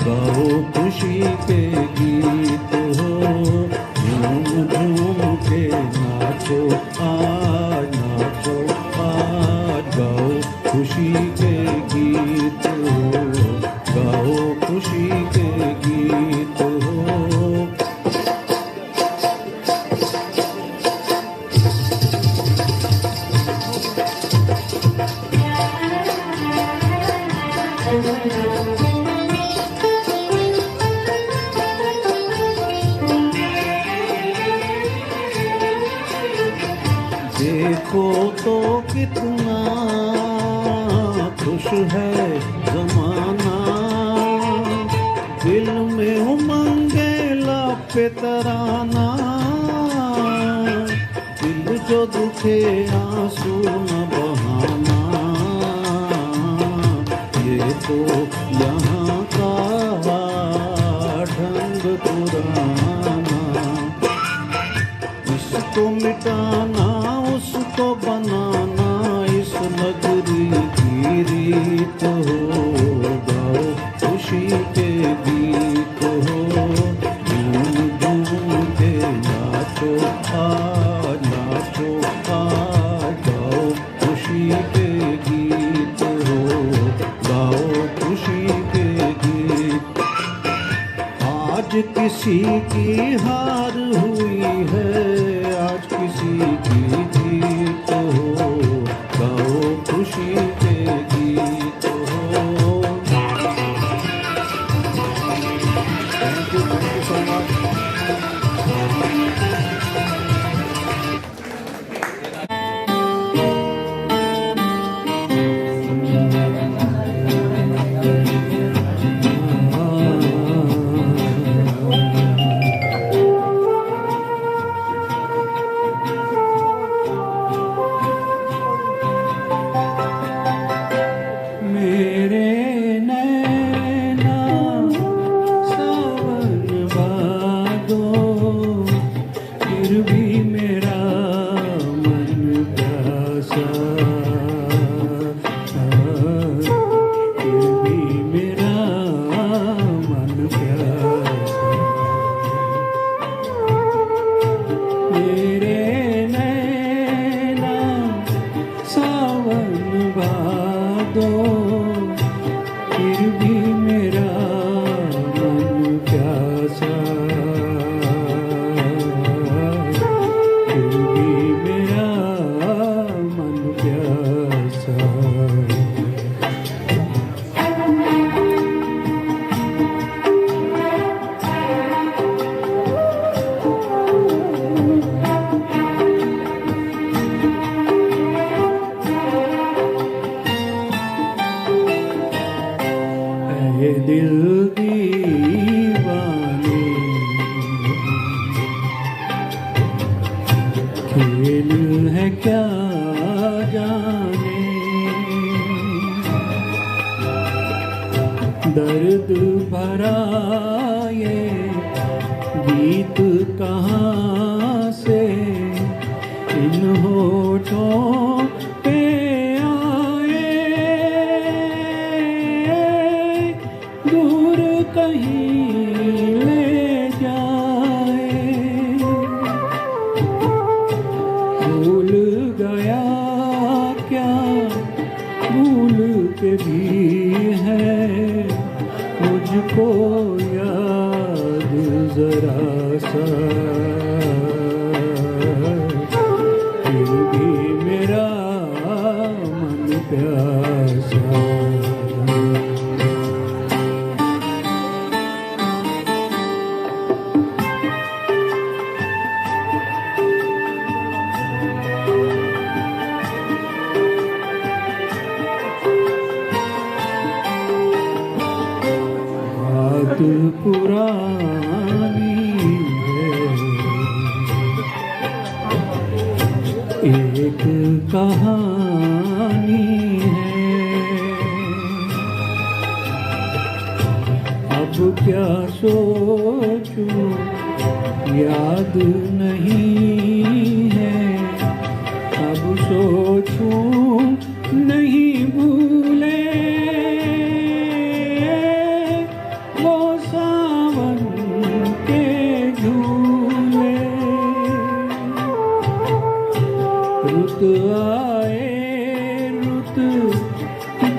गाओ खुशी के गीत हो। झूम झूम के नाचो आज, नाचो आज, गाओ खुशी के गीत हो, गाओ खुशी के गीत हो। देखो तो कितना खुश है जमाना, दिल में उमंगे लापे तराना। दिल जो दुखे आंसू न बहाना, ये तो यहाँ का ढंग पुराना। इसको मिटाना उसको बनाना, इस नगरी की रीत हो, गाओ खुशी के गीत हो। झूम झूम के नाचो आज, नाचो आज, गाओ खुशी के गीत हो, किसी की हार हुई है, आज किसी की जीत हो, गाओ खुशी के गीत हो। Thank you so much. दर्द भरा ये गीत कहाँ से इन होठों पे आए, दूर कहीं ले जाए। भूल गया क्या भूल के भी है मुझको याद जरा सा, फिर भी मेरा मन प्यासा। पुरानी है एक कहानी है, अब क्या सोचूं याद नहीं है, अब सोचूं नहीं भूले रुत आए रुत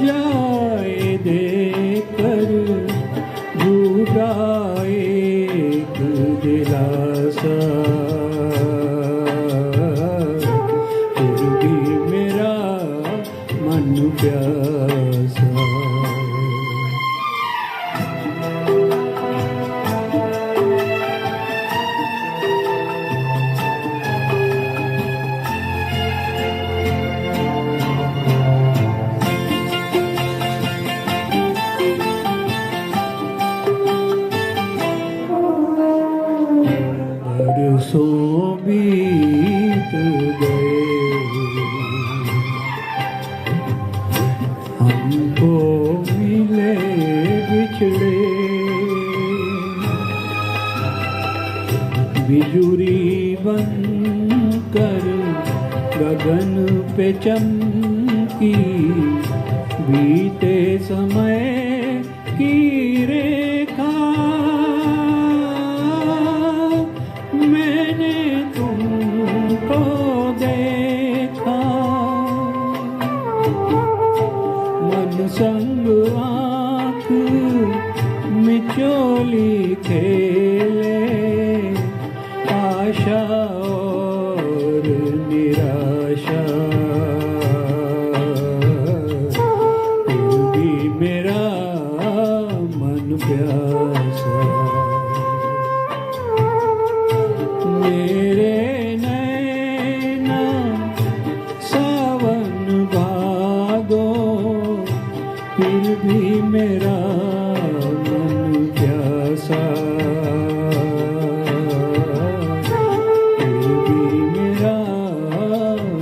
जाए देकर झूठा एक दिलासा, फिर भी मेरा मन प्यासा। बरसों बीत गए हमको मिले बिछड़े, बिजुरी बनकर गगन पे चमकी, बीते समय की रेखा मैंने तुमको देखा, मन संग आँख मिचोली खेले फिर भी मेरा मन प्यासा। मेरे नैना सावन भादो, फिर भी मेरा मन प्यासा। फिर भी मेरा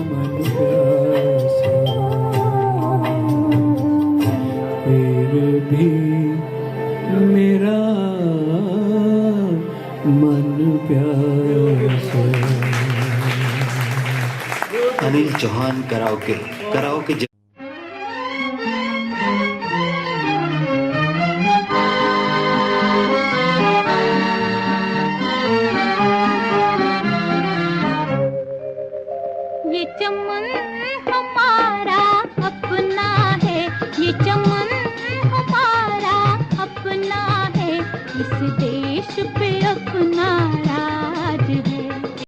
मन प्यासा। फिर भी मेरा मन प्यासा। अनिल चौहान कराओके ये चमन हमारा अपना है, ये चमन